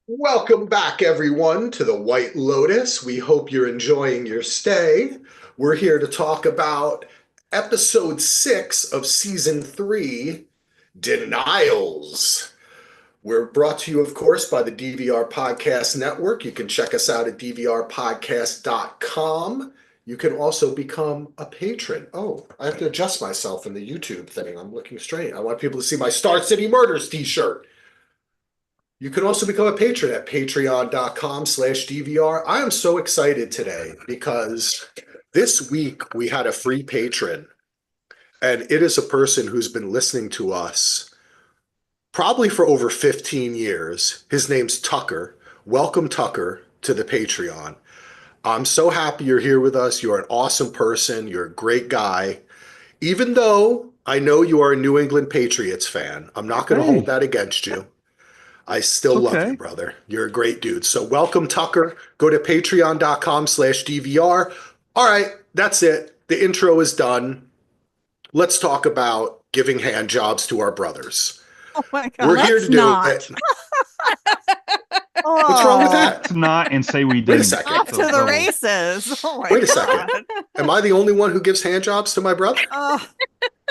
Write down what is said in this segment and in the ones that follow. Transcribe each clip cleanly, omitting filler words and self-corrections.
Welcome back, everyone, to the White Lotus. We hope you're enjoying your stay. We're here to talk about episode 6 of season 3, Denials. We're brought to you, of course, by the DVR Podcast Network. You can check us out at dvrpodcast.com. You can also become a patron. Oh, I have to adjust myself in the YouTube thing. I'm looking straight. I want people to see my Star City Murders t-shirt. You can also become a patron at patreon.com/DVR. I am so excited today because this week we had a free patron, and it is a person who's been listening to us probably for over 15 years. His name's Tucker. Welcome, Tucker, to the Patreon. I'm so happy you're here with us. You're an awesome person. You're a great guy. Even though I know you are a New England Patriots fan, I'm not going to hold Hey, that against you. I it's still love you, okay. brother. You're a great dude. So welcome, Tucker. Go to patreon.com/DVR. All right, that's it. The intro is done. Let's talk about giving hand jobs to our brothers. Oh my God. We're here to Let's do not. it. What's wrong with Oh, that? Let's not and say we Wait a didn't. second. off to the Double. races. Oh my Wait a second. God. Am I the only one who gives hand jobs to my brother? Oh,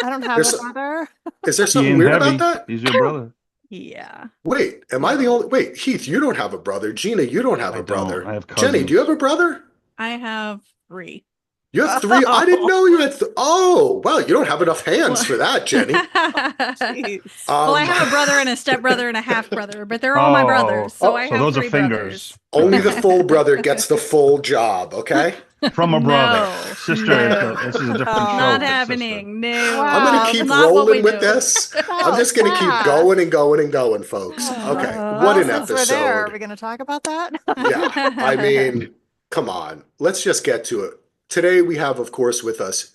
I don't have There's, a brother. is there He something ain't weird about heavy. that? He's your brother. Yeah. Wait, am I the only? Wait, Heath, you don't have a brother. Gina, you don't have I a don't. brother. I have Jenny, do you have cousins. a brother? I have three. You have three. I didn't Oh, know you had. Oh, well, you don't have enough hands Well, for that, Jenny. jeez. I Um, have a brother and a stepbrother and a half brother, but they're all my brothers, Oh, so oh, I so have those are three fingers. brothers. only the Okay. full brother gets the full job. Okay. From a brother. No, Sister, no, this is a different not show Oh, with sister. happening. No, I'm gonna wow. that's keep not what we rolling with do. this. I'm So just gonna keep fast. going and going and going, folks. Okay. What Well, an since we're there, are episode. we going to talk about that? Yeah. I mean, come on. Let's just get to it. Today we have, of course, with us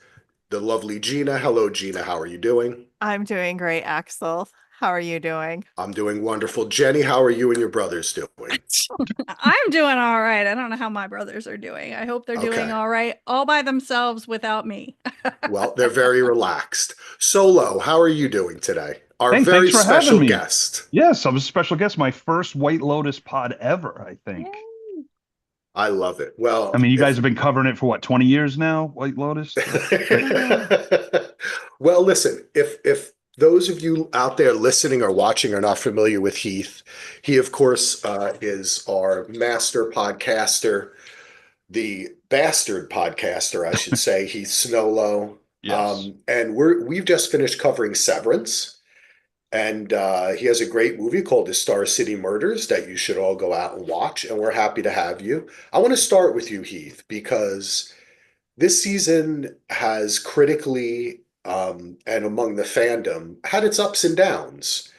the lovely Gina. Hello, Gina. How are you doing? I'm doing great, Axel. How are you doing? I'm doing wonderful. Jenny, how are you and your brothers doing? I'm doing all right. I don't know how my brothers are doing. I hope they're doing Okay. all right, all by themselves without me. Well, they're very relaxed. Solo, how are you doing today? Our Hey, thanks very for having special me. guest. Yes, I was a special guest. My first White Lotus pod ever, I think. Yay. I love it. I Well, mean, you guys if have been covering it for what, 20 years now, White Lotus? well, listen, if those of you out there listening or watching are not familiar with Heath, he of course is our master podcaster, the bastard podcaster, I should say. Heath Snowlow. Yes. And we've just finished covering Severance. And he has a great movie called The Star City Murders that you should all go out and watch. And we're happy to have you. I want to start with you, Heath, because this season has critically and among the fandom had its ups and downs.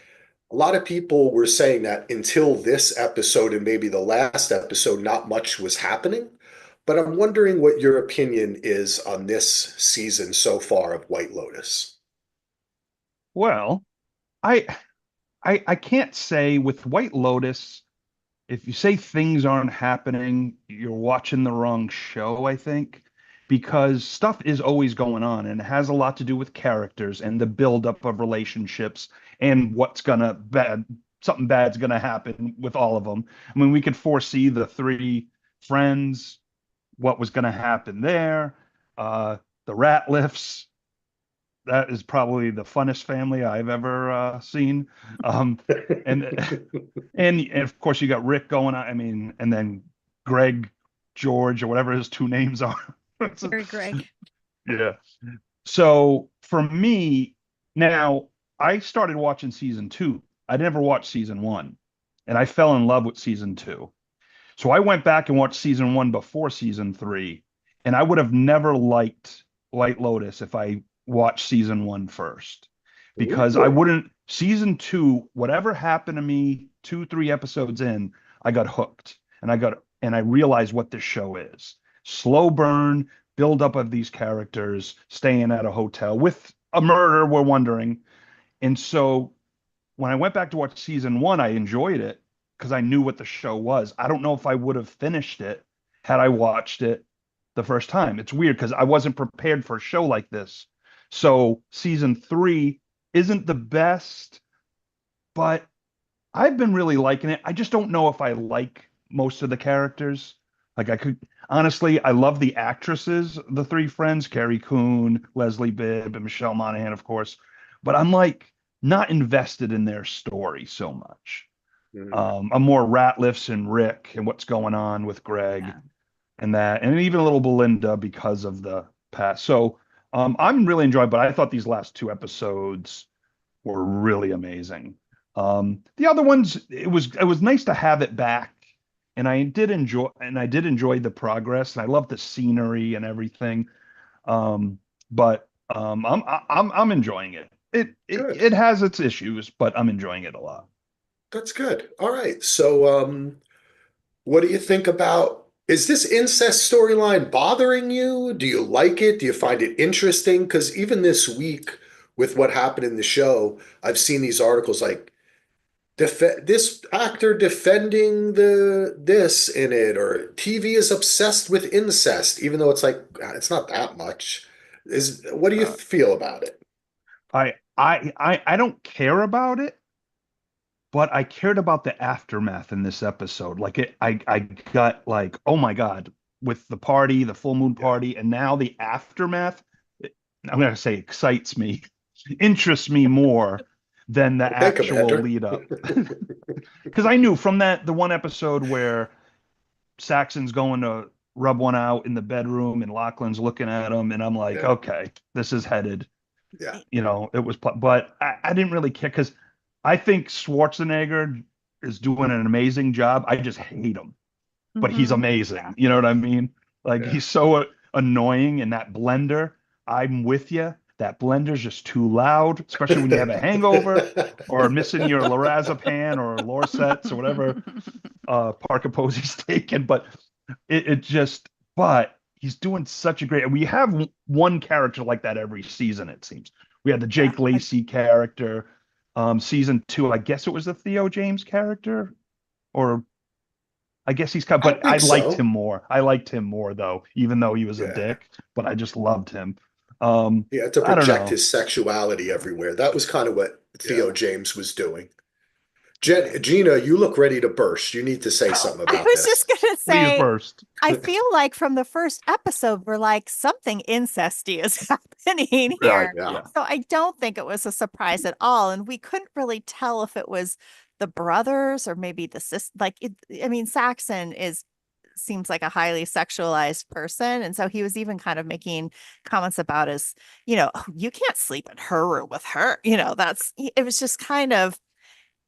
A lot of people were saying that until this episode and maybe the last episode, not much was happening. But I'm wondering what your opinion is on this season so far of White Lotus. Well, I I can't say with White Lotus, if you say things aren't happening, you're watching the wrong show, I think, because stuff is always going on and it has a lot to do with characters and the buildup of relationships and something bad's gonna happen with all of them. I mean, we could foresee the three friends, what was gonna happen there, the Ratliffs. That is probably the funnest family I've ever seen. Um, and and of course you got Rick going on. I mean, and then Greg, George, or whatever his two names are. Gary Greg. Yeah. So for me, now I started watching season two. I never watched season one, and I fell in love with season two. So I went back and watched season one before season three, and I would have never liked White Lotus if I watched season one first, because I Ooh. wouldn't. Season two, whatever happened to me 2, 3 episodes in, I got hooked, and I realized what this show is: slow burn, build up of these characters, staying at a hotel with a murder. We're wondering, and so when I went back to watch season one, I enjoyed it because I knew what the show was. I don't know if I would have finished it had I watched it the first time. It's weird because I wasn't prepared for a show like this. So season three isn't the best, but I've been really liking it. I just don't know if I like most of the characters. Like I could honestly, I love the actresses, the three friends, Carrie Coon, Leslie Bibb, and Michelle Monaghan, of course. But I'm like not invested in their story so much. Mhm. I'm more Ratliff's and Rick and what's going on with Greg Yeah. and that, and even a little Belinda because of the past. So I'm really enjoying, but I thought these last two episodes were really amazing. The other ones, it was nice to have it back, and I did enjoy the progress, and I love the scenery and everything. But I'm enjoying it. It it Good. it has its issues, but I'm enjoying it a lot. That's good. All right. So, what do you think about, is this incest storyline bothering you? Do you like it? Do you find it interesting? Because even this week, with what happened in the show, I've seen these articles like this actor defending the this in it, or TV is obsessed with incest, even though it's like it's not that much. Is what do you Uh, feel about it? I don't care about it, but I cared about the aftermath in this episode. Like I got like, oh my God, with the party, the full moon Yeah. party, and now the aftermath. I'm gonna say excites me, interests me more than the Okay, actual Commander. lead up. Because I knew from the one episode where Saxon's going to rub one out in the bedroom and Lachlan's looking at him, and I'm like, Yeah. okay, this is headed. Yeah. It was, but I didn't really care because I think Schwarzenegger is doing an amazing job. I just hate him, but he's Mhm. amazing. You know what I mean? Like Yeah. he's so annoying, and that blender, I'm with you. That blender's just too loud, especially when you have a hangover or missing your lorazepam or Lorcets or whatever Parker Posey's taken. But it just, but he's doing such a great. We have one character like that every season, it seems. We had the Yeah. Jake Lacey character. Season two, I guess it was the Theo James character, or I guess he's cut, I but I think liked him so. more. I liked him more though, even though he was a Yeah. dick, but I just loved him. Um, He had to I don't project know. his sexuality everywhere. That was kind of what Yeah. Theo James was doing. Gina, you look ready to burst. You need to say something I about was just this. gonna Please say, burst. I feel like from the first episode, we're like something incesty is happening Right. here. Yeah. Yeah. So I don't think it was a surprise at all. And we couldn't really tell if it was the brothers or maybe the sister. Like it, I mean, Saxon is seems like a highly sexualized person. And so he was even kind of making comments about his, "Oh, you can't sleep in her room with her. It was just kind of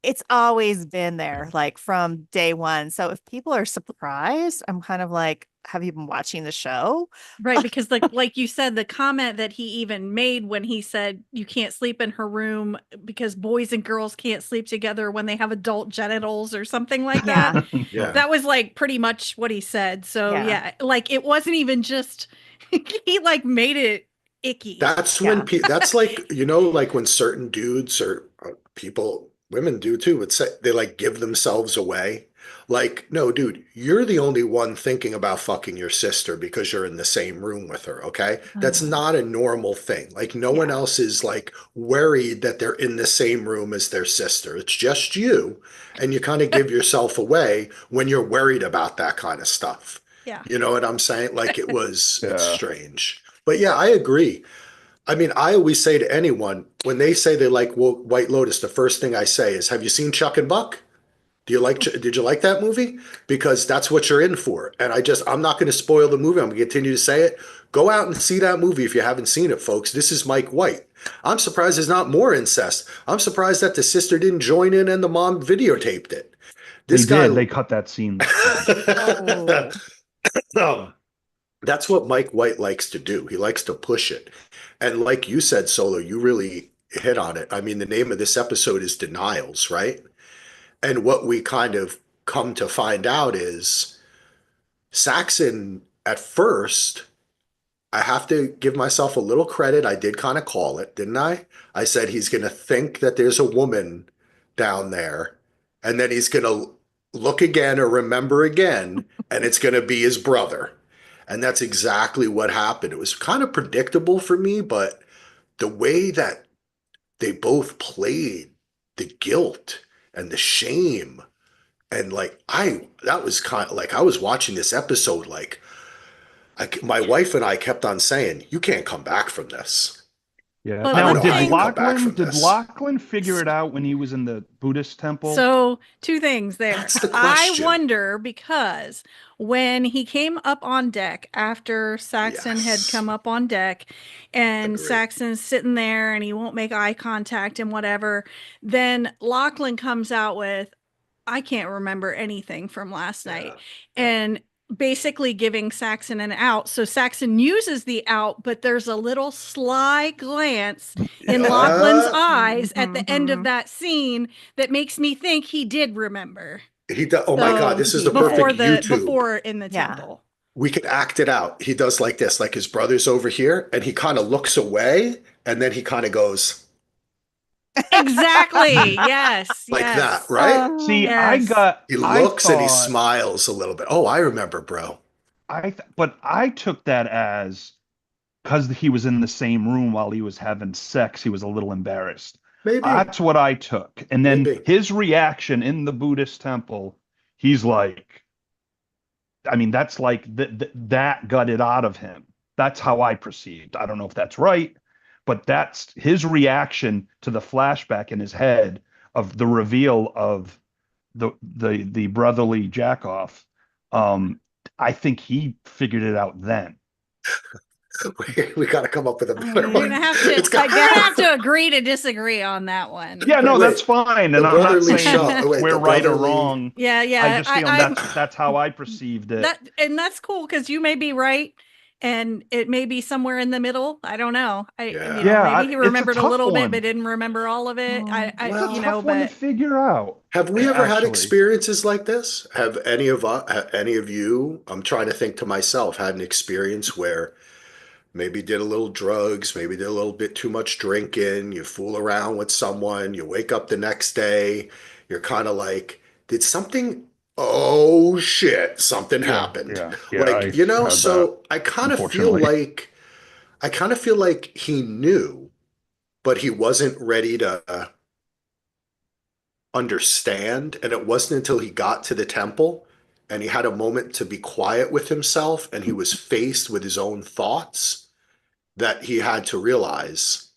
it's always been there, like from day one. So if people are surprised, I'm kind of like, have you been watching the show? Right, because like you said, the comment that he even made when he said you can't sleep in her room because boys and girls can't sleep together when they have adult genitals or something like that. Yeah. Yeah. That was like pretty much what he said. So Yeah. yeah, like it wasn't even just he like made it icky. That's when Yeah. that's like, like when certain dudes or people, women do too, would say they like give themselves away. Like, no, dude, you're the only one thinking about fucking your sister because you're in the same room with her, okay? That's Mhm. not a normal thing. Like, no one Yeah. else is like worried that they're in the same room as their sister. It's just you. And you kind of give yourself away when you're worried about that kind of stuff. Yeah. You know what I'm saying? Like, it's Yeah. strange. But yeah, I agree. I mean, I always say to anyone when they say they like White Lotus, the first thing I say is, "Have you seen Chuck and Buck? Did you like that movie? Because that's what you're in for." And I'm not going to spoil the movie. I'm going to continue to say it. Go out and see that movie if you haven't seen it, folks. This is Mike White. I'm surprised there's not more incest. I'm surprised that the sister didn't join in and the mom videotaped it. They This guy, did. They cut that scene though. Oh, um, that's what Mike White likes to do. He likes to push it. And like you said, Solo, you really hit on it. I mean, the name of this episode is Denials, right? And what we kind of come to find out is Saxon, at first, I have to give myself a little credit. I did kind of call it, didn't I? I said he's going to think that there's a woman down there, and then he's going to look again or remember again, and it's going to be his brother. And that's exactly what happened. It was kind of predictable for me, but the way that they both played the guilt and the shame. And like that was kind of like I was watching this episode like my wife and I kept on saying, "You can't come back from this." Yeah. But I Now, don't one know how did you thing, come back Lachlan from did this. Lachlan figure it out when he was in the Buddhist temple? so two things there. That's the I question. wonder because when he came up on deck after Saxon had Yes, come up on deck and agree. Saxon's sitting there and he won't make eye contact and whatever, then Lachlan comes out with, I can't remember anything from last night. Yeah, yeah, And basically giving Saxon an out. So Saxon uses the out, but there's a little sly glance in Lachlan's yeah. eyes at the end of Mhm. that scene that makes me think he did remember. He does. Oh my God, So this is the He perfect did. YouTube. before in the Yeah. temple. We could act it out. He does like this, like his brother's over here, and he kind of looks away, and then he kind of goes Exactly. Yes. like that, Yes. right? See, Yes. He I looks and he thought, smiles a little bit. Oh, I remember, bro. but I took that as because he was in the same room while he was having sex, he was a little embarrassed. Maybe, That's what I took. And then maybe. his reaction in the Buddhist temple, he's like, I mean, that's like that got it out of him. That's how I perceived. I don't know if that's right, but that's his reaction to the flashback in his head of the reveal of the brotherly jackoff. I think he figured it out then. We got to come up with a better mean, We're one. gonna have to It's we're got gonna have to agree to disagree on that one. Yeah, no, Wait, that's fine. the And I'm not brotherly saying shove. Wait, we're the right or brotherly. wrong. Yeah, I yeah. just feel that's how I perceived it. That and that's cool because you may be right and it may be somewhere in the middle. I don't know. Yeah. Yeah, maybe he it's a remembered a tough little bit one. but didn't remember all of it. It's a Well, tough one to But figure out. Have we ever had Actually, experiences like this? Have any of you, I'm trying to think to myself, had an experience where maybe did a little drugs, maybe did a little bit too much drinking, you fool around with someone, you wake up the next day, you're kind of like, did something, oh shit, something yeah, happened. yeah, Like, I've had that, so unfortunately. I kind of feel like he knew, but he wasn't ready to understand. And it wasn't until he got to the temple and he had a moment to be quiet with himself and he was faced with his own thoughts that he had to realize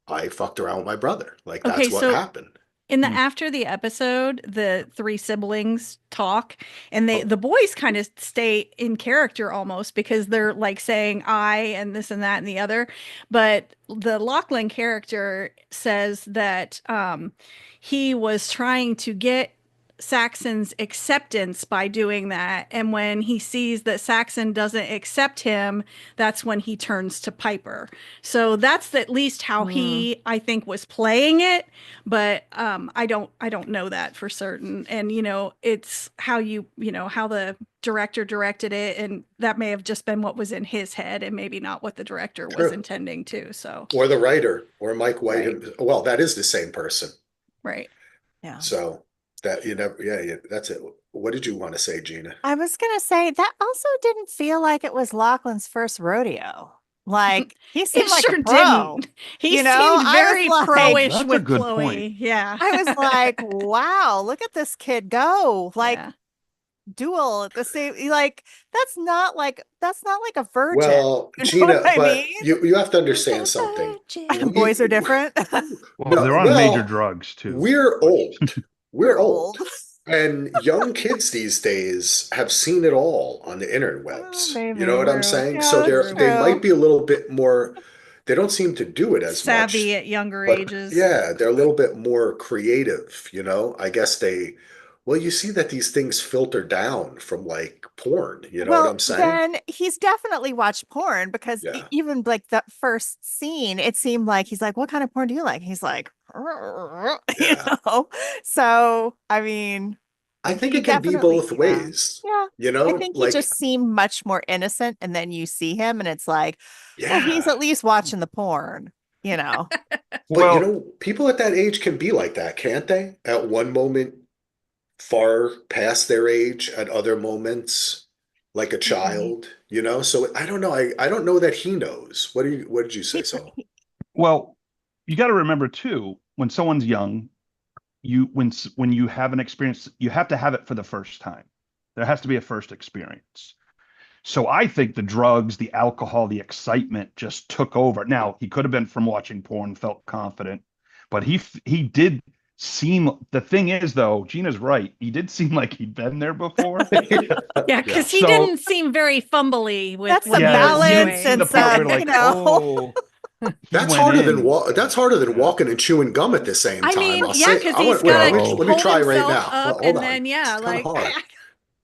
I fucked around with my brother. Like okay, that's what so happened. in the Hmm. after the episode, the three siblings talk and Oh, the boys kind of stay in character almost because they're like saying I and this and that and the other. But the Lachlan character says that he was trying to get Saxon's acceptance by doing that. And when he sees that Saxon doesn't accept him, that's when he turns to Piper. So that's at least how he, I think, was playing it. But I don't know that for certain. And it's how how the director directed it, and that may have just been what was in his head, and maybe not what the director was true. intending to. So Or the writer, or Mike White. right, Well, that is the same person. right. Yeah. So that you never, yeah, that's it. What did you want to say, Gina? I was gonna say that also didn't feel like it was Lachlan's first rodeo. Like he It seemed like a sure pro. didn't. He You know, seemed I very was like, pro-ish That's a with good Chloe. point. Yeah. I was like, wow, look at this kid go. Like Yeah. duel at the same that's not like a virgin. Well, You know what Gina, I but mean? you have to understand something. Boys are different. Well, No, they're on major well, drugs too. we're old. We're We're old. old. And young kids these days have seen it all on the Oh, interwebs. You know maybe. what I'm True. saying? Yeah, So that's they might true. be a little bit more, they don't seem to do it as Savvy much, at younger but ages. yeah, they're a little bit more creative, you know? I guess well, you see that these things filter down from like porn, you know what Well, I'm saying? then he's definitely watched porn because Yeah. even like that first scene, it seemed like he's like, "What kind of porn do you like?" He's like, you Yeah. know. So, I mean, I think he it can be definitely, both yeah, ways, yeah. you I know? think he Like, just seemed much more innocent, and then you see him, and it's like, well, he's yeah. at least watching the porn, you know. But you Well, know, people at that age can be like that, can't they? At one moment, far past their age, at other moments, like a Mhm. child, you know? So I don't know. I don't know that he knows. What did you say, He, so? well, you got to remember too, when someone's young, when you have an experience, you have to have it for the first time. There has to be a first experience. So I think the drugs, the alcohol, the excitement just took over. Now, he could have been from watching porn, felt confident, but he did seem, the thing is though, Gina's right. He did seem like he'd been there before. Yeah, because he So- didn't seem very fumbly with That's what the he was balance you doing. didn't see the and part where some, like, oh, he That's went harder in. than that's harder than Yeah. walking and chewing gum at the same I time. mean, I'll yeah, say, because I he's want, wait, got Well, to let me hold try right himself now. up, Hold and on. then It's kind of hard.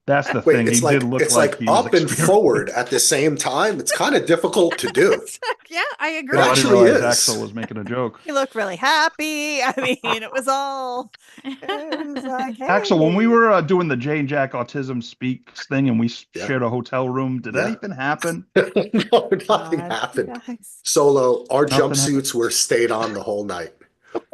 That's the Wait, thing. He did look it's like like he was up and experiencing. forward at the same time. It's kind of difficult to do. Yeah, I It agree. Oh, I didn't actually realize is. Axel was making a joke. he looked really happy. I mean, it was like, Axel, when we hey. were doing the Jane Jack Autism Speaks thing and we Yeah. shared a hotel room, did Yeah. anything happen? No, nothing God, happened. you guys. Solo, our Nothing jumpsuits were stayed on the whole night.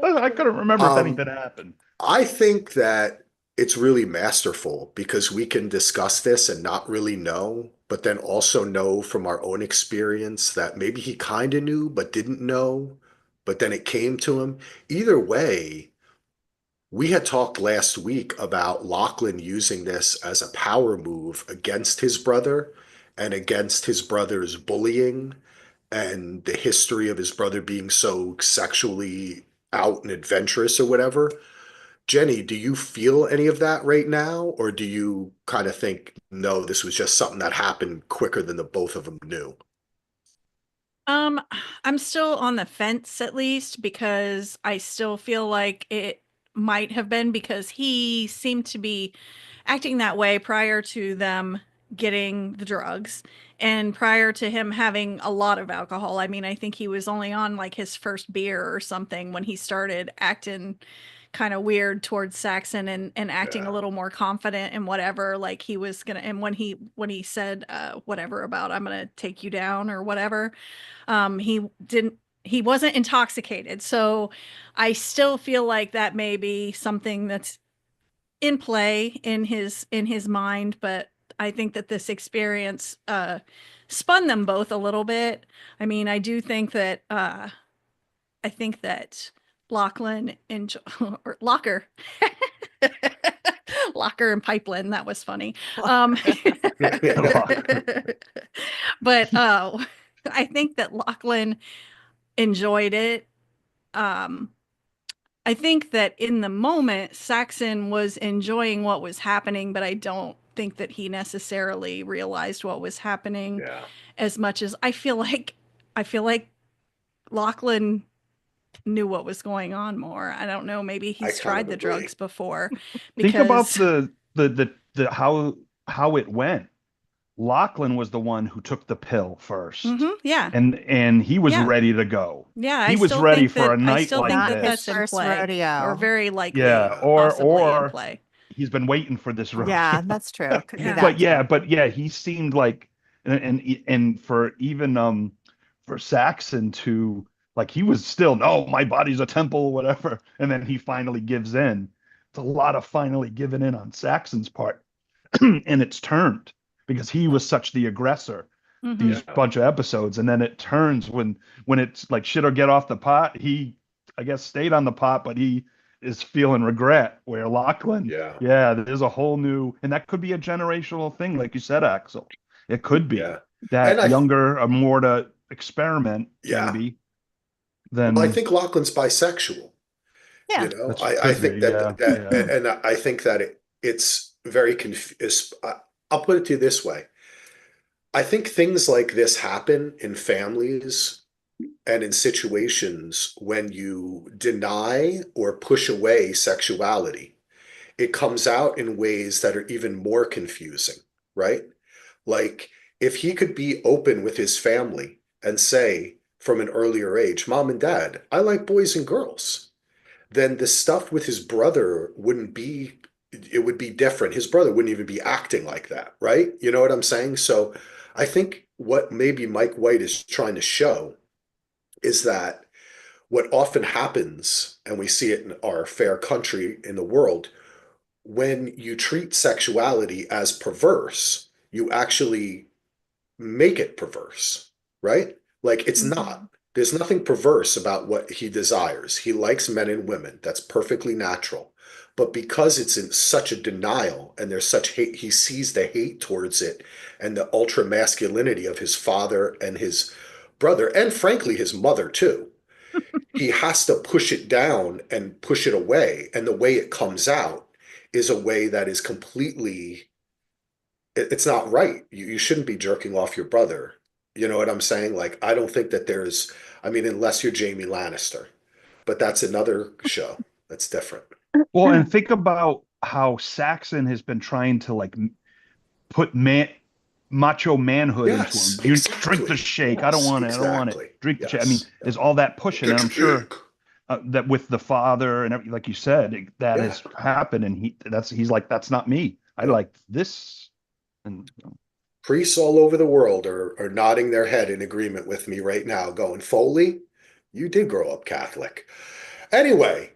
I couldn't remember if Um, anything happened. I think that it's really masterful because we can discuss this and not really know, but then also know from our own experience that maybe he kind of knew but didn't know, but then it came to him. Either way, we had talked last week about Lachlan using this as a power move against his brother and against his brother's bullying and the history of his brother being so sexually out and adventurous or whatever. Jenny, do you feel any of that right now? Or do you kind of think, no, this was just something that happened quicker than the both of them knew? Um, I'm still on the fence at least because I still feel like it might have been because he seemed to be acting that way prior to them getting the drugs and prior to him having a lot of alcohol. I mean, I think he was only on like his first beer or something when he started acting kind of weird towards Saxon and acting Yeah. a little more confident and whatever, like he was gonna, and when he said whatever about I'm gonna take you down or whatever, he wasn't intoxicated. So I still feel like that may be something that's in play in his mind, but I think that this experience spun them both a little bit. I mean, I do think that I think that Lachlan and or Locker Locker and Pipeline, that was funny. But I think that Lachlan enjoyed it. I think that in the moment, Saxon was enjoying what was happening, but I don't think that he necessarily realized what was happening Yeah. as much as I feel like Lachlan knew what was going on more. I don't know, maybe I he's kind tried of the agree. drugs before Think about because the how it went. Lachlan was the one who took the pill first. yeah. And he was Yeah. ready to go. Yeah, He I was still ready think for a that I night still like think Not that his this. that's in first play rodeo. or very likely Yeah, possibly in or play. he's been waiting for this rodeo. Yeah, that's true. Could be Yeah. that But too. yeah, he seemed like and for even for Saxon to like he was still no, my body's a temple, whatever, and then he finally gives in. It's a lot of finally giving in on Saxon's part, and it's turned because he was such the aggressor Mhm. these Yeah. bunch of episodes, and then it turns when it's like shit or get off the pot. He I guess stayed on the pot, but he is feeling regret. Where Lachlan, Yeah. yeah, there's a whole new, and that could be a generational thing, like you said, Axel. It could be Yeah. And that younger, or more to experiment, yeah. maybe. Well, I Than think Lachlan's bisexual. Yeah. You know, that I could think be, yeah, that, yeah. and I think that it's very I'll put it to you this way. I think things like this happen in families and in situations when you deny or push away sexuality. It comes out in ways that are even more confusing, right? Like if he could be open with his family and say from an earlier age, Mom and Dad, I like boys and girls, then the stuff with his brother wouldn't be, it would be different. His brother wouldn't even be acting like that, right? You know what I'm saying? So I think what maybe Mike White is trying to show is that what often happens, and we see it in our fair country in the world, when you treat sexuality as perverse, you actually make it perverse, right? Like it's Mhm. not. There's nothing perverse about what he desires. He likes men and women. That's perfectly natural. But because it's in such a denial and there's such hate, he sees the hate towards it and the ultra masculinity of his father and his brother, and frankly, his mother too. He has to push it down and push it away. And the way it comes out is a way that is completely, it's not right. You shouldn't be jerking off your brother. You know what I'm saying? Like, I don't think that there's, I mean, unless you're Jamie Lannister, but that's another show. That's different. Well, and think about how Saxon has been trying to like put macho manhood into him. Yes, You drink the exactly. shake. I don't Yes, want it. I don't want it. exactly. Drink the shake. I mean, Yes. there's all that pushing, and I'm sure that with the father and everything, like you said, that Yeah. has happened, and he's like, that's not me. I Yeah. like this, and Priests all over the world are nodding their head in agreement with me right now, going, Foley, you did grow up Catholic. Anyway,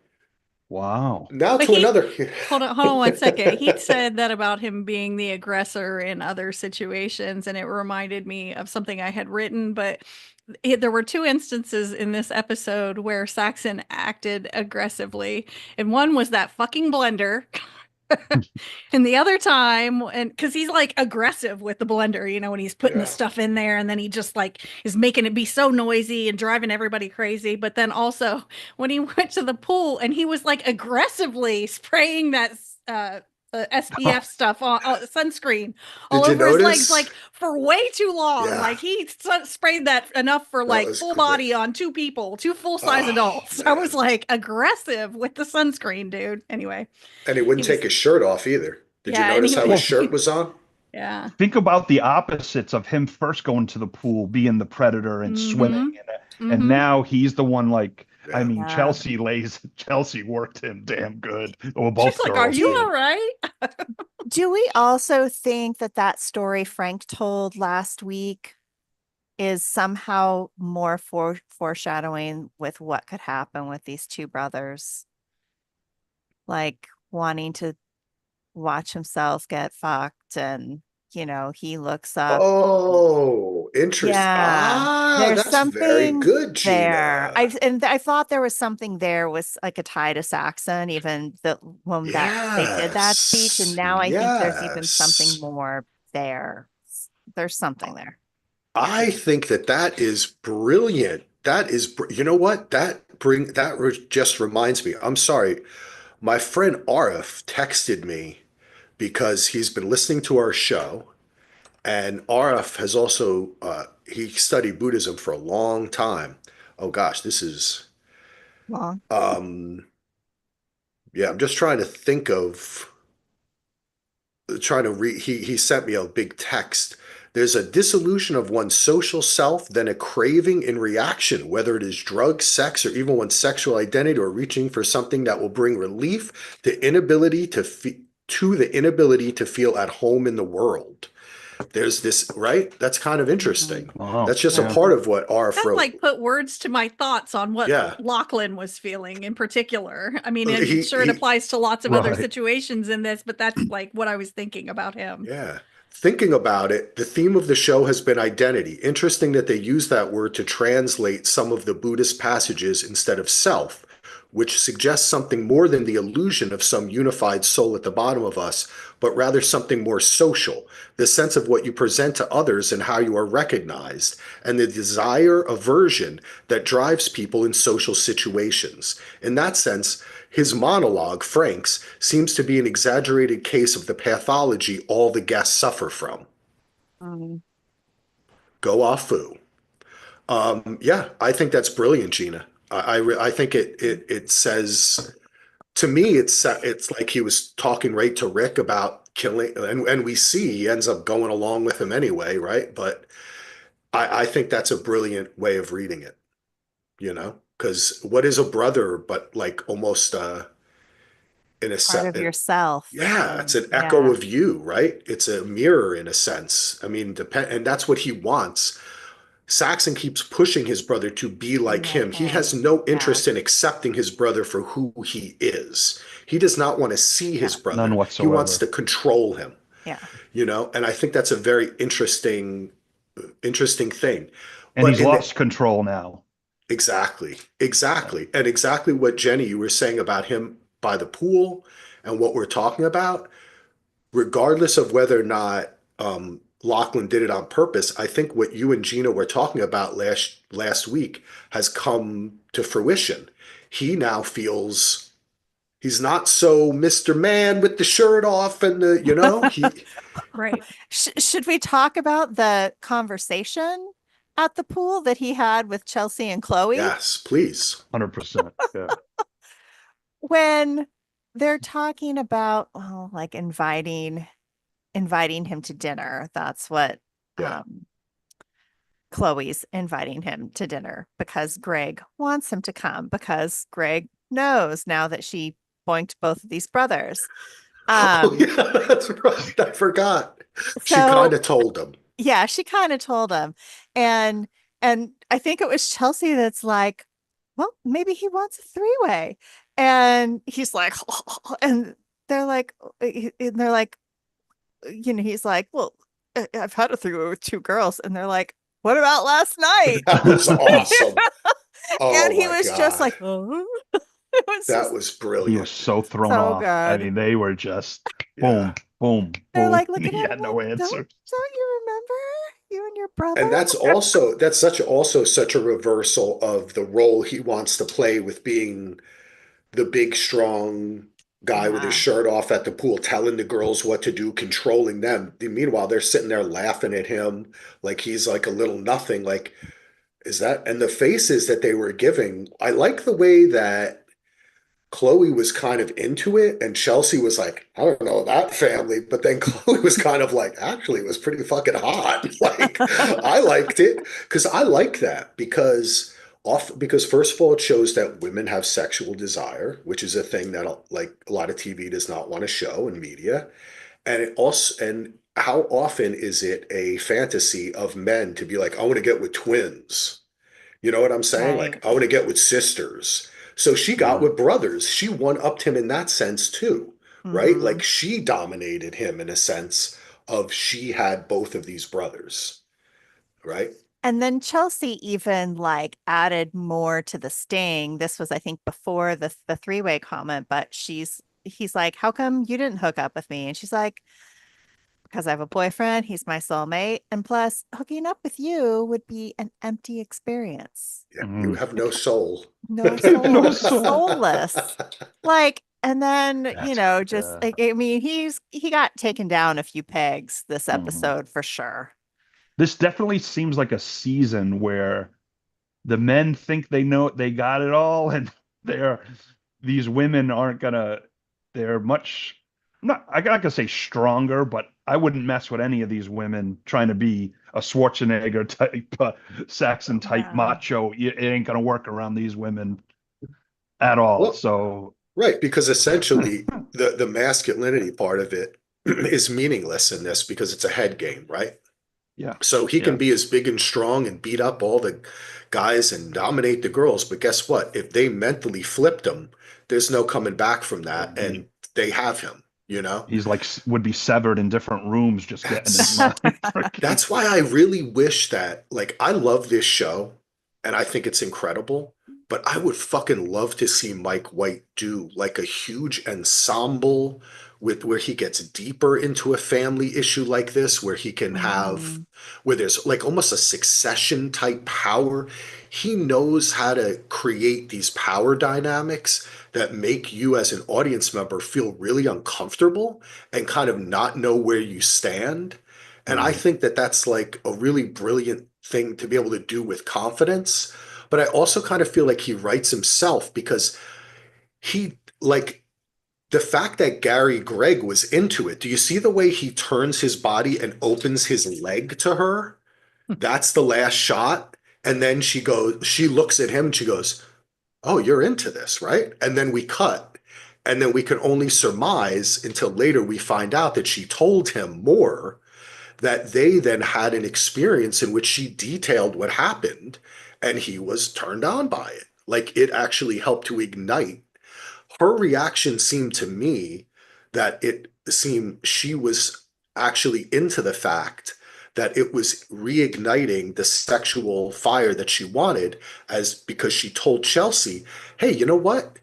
wow. now But to another. hold on 1 second. He said that about him being the aggressor in other situations, and it reminded me of something I had written, but there were two instances in this episode where Saxon acted aggressively, and one was that fucking blender. And the other time, and because he's like aggressive with the blender, you know, when he's putting the Yeah. stuff in there, and then he just like is making it be so noisy and driving everybody crazy. But then also when he went to the pool and he was like aggressively spraying that SPF stuff on sunscreen all Did you over his legs, notice? like for way too long. Yeah, Like he sprayed that enough for that like was full great. body on two people, two full-size Oh, adults. I was man. like aggressive with the sunscreen, dude. Anyway, And he he wouldn't take was, his shirt off either. Did you yeah, and notice he how his Well, was, shirt was on? yeah. think about the opposites of him first going to the pool, being the predator and swimming, Mm-hmm. and Mm-hmm. now he's the one like. I Yeah. mean, Yeah. Chelsea worked him damn good. Well, She's both like, "Are girls you Yeah. all did. right?" Do we also think that that story Frank told last week is somehow more foreshadowing with what could happen with these two brothers? Like wanting to watch himself get fucked, and he looks up. Oh, interest. Yeah, Ah, there's that's very something good, there. Gina. I thought there was something there, was like a tie to Saxon, even when that they did that speech, and Yes. now I think there's even something Yes. more there. There's something there. I think that that is brilliant. That is, you know what? Just reminds me. I'm sorry. My friend Arif texted me because he's been listening to our show, and Arif has also he studied Buddhism for a long time. Oh gosh, this is Long. um yeah, I'm just trying to think of trying to read. He sent me a big text. There's a dissolution of one's social self, then a craving in reaction, whether it is drugs, sex, or even one's sexual identity, or reaching for something that will bring relief, to the inability to feel at home in the world. There's this, right? That's kind of Mhm. interesting. Wow. That's just a Yeah. part of what Arf That wrote. like put words to my thoughts on what Yeah. Lachlan was feeling in particular. I mean, I'm He sure it he applies to lots of other Right. situations in this, but that's like what I was thinking about him. Yeah. Thinking about it, the theme of the show has been identity. Interesting that they use that word to translate some of the Buddhist passages instead of self, which suggests something more than the illusion of some unified soul at the bottom of us, but rather something more social, the sense of what you present to others and how you are recognized, and the desire aversion that drives people in social situations. In that sense, his monologue, Frank's, seems to be an exaggerated case of the pathology all the guests suffer from. Mm. Go off foo. Yeah, I think that's brilliant, Gina. I think it says to me it's like he was talking right to Rick about killing, and we see he ends up going along with him anyway, right? But I think that's a brilliant way of reading it, because what is a brother but like almost in a Part set. of yourself. Yeah, it's And an echo yeah, of you, right? It's a mirror in a sense. I mean, and that's what he wants. Saxon keeps pushing his brother to be be like like him. He has him. no Yeah, interest in accepting his brother for who he is. He does not want to see his yeah, None brother. He wants whatsoever. to control him, yeah. and I think that's a very interesting thing. And But he's lost control now. Exactly. Exactly. And exactly what Jenny, you were saying about him by the pool and what we're talking about, regardless of whether or not Lachlan did it on purpose, I think what you and Gina were talking about last week has come to fruition. He now feels he's not so Mr. Man with the shirt off and the, he Right. Should we talk about the conversation at the pool that he had with Chelsea and Chloe yes, please. 100%. Yeah. when they're talking about, oh, like inviting him to dinner? That's what Yeah. Chloe's inviting him to dinner because Greg wants him to come because Greg knows now that she boinked both of these brothers. Oh yeah, that's right. I forgot. She kind So of told him. yeah, she kind of told him. And I think it was Chelsea that's like, well, maybe he wants a three-way. And he's like, and they're like, he's like, well, I've had a three-way with two girls. And they're like, what about last night? That was awesome. And Oh he my was just God. like, oh, it was That just was He was brilliant. so thrown so off. I good. mean, they were just Yeah. boom, boom, They're boom. like looking He at him had no like, answer. don't you remember you and your brother? And that's such a reversal of the role he wants to play with being the big, strong guy with his Yeah. shirt off at the pool, telling the girls what to do, controlling them. Meanwhile, they're sitting there laughing at him like he's like a little nothing. Like, is that, and the faces that they were giving, I like the way that Chloe was kind of into it, and Chelsea was like, I don't know that family, but then Chloe was kind of like, actually, it was pretty fucking hot. Like, I liked it because I like that because first of all, it shows that women have sexual desire, which is a thing that like a lot of TV does not want to show in media, and it also and how often is it a fantasy of men to be like, I want to get with twins. You know what I'm saying? Right. Like, I want to get with sisters. So she got Mhm. with brothers. She one-upped him in that sense too, right? Hmm. Like she dominated him in a sense of she had both of these brothers, right? And then Chelsea even like added more to the sting. This was, I think, before the three-way comment, but he's like, how come you didn't hook up with me? And she's like, because I have a boyfriend, he's my soulmate, and plus hooking up with you would be an empty experience. Yeah, you Mhm. have no soul. No soul, No soul. soulless. Like, and then, That's just like, I mean, he got taken down a few pegs this Mhm. episode for sure. This definitely seems like a season where the men think they know they got it all, and they're these women aren't gonna. They're much not. I'm not gonna say stronger, but I wouldn't mess with any of these women trying to be a Schwarzenegger type, Saxon type Yeah. macho. It ain't gonna work around these women at all. Well, So right, because essentially the masculinity part of it is meaningless in this because it's a head game, right? yeah, So he can yeah. be as big and strong and beat up all the guys and dominate the girls. But guess what? If they mentally flipped him, there's no coming back from that. Mhm. And they have him, you know? He's like would be severed in different rooms, just getting his That's mind. Freaking- that's why I really wish that, like, I love this show and I think it's incredible, but I would fucking love to see Mike White do like a huge ensemble with where he gets deeper into a family issue like this, where he can have Mhm. where there's like almost a succession type power. He knows how to create these power dynamics that make you as an audience member feel really uncomfortable and kind of not know where you stand. And I Mhm. think that that's like a really brilliant thing to be able to do with confidence. But I also kind of feel like he writes himself because he, like, the fact that Gary Gregg was into it. Do you see the way he turns his body and opens his leg to her? That's the last shot. And then she looks at him and she goes, oh, you're into this, right? And then we cut. And then we can only surmise until later we find out that she told him more, that they then had an experience in which she detailed what happened and he was turned on by it. Like it actually helped to ignite. Her reaction seemed to me that it seemed she was actually into the fact that it was reigniting the sexual fire that she wanted, as because she told Chelsea, hey, you know what?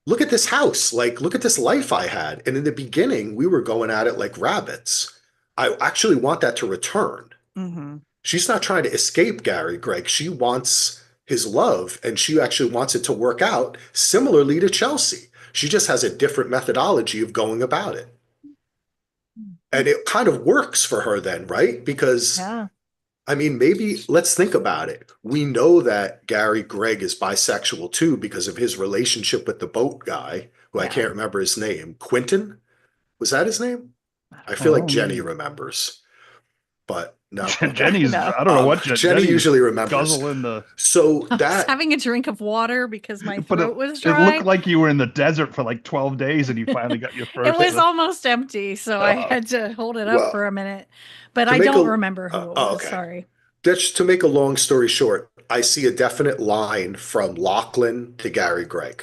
Look at this house. Like, look at this life I had. And in the beginning, we were going at it like rabbits. I actually want that to return. Mm-hmm. She's not trying to escape Gary Gregg. She wants his love, and she actually wants it to work out similarly to Chelsea. She just has a different methodology of going about it. And it kind of works for her then, right? Because, Yeah. I mean, maybe let's think about it. We know that Gary Gregg is bisexual too because of his relationship with the boat guy, who I Yeah. can't remember his name. Quentin? Was that his name? I feel like Jenny remembers, but no. Okay. Jenny's, No. I don't know what Jenny Jenny's usually remembers. guzzling the. So I was that having a drink of water because my But throat was it dry. looked like you were in the desert for like 12 days and you finally got your first. It was almost empty, so I had to hold it up well, for a minute. But to I make don't a remember who it was. okay. Sorry. Just to make a long story short, I see a definite line from Lachlan to Gary Gregg.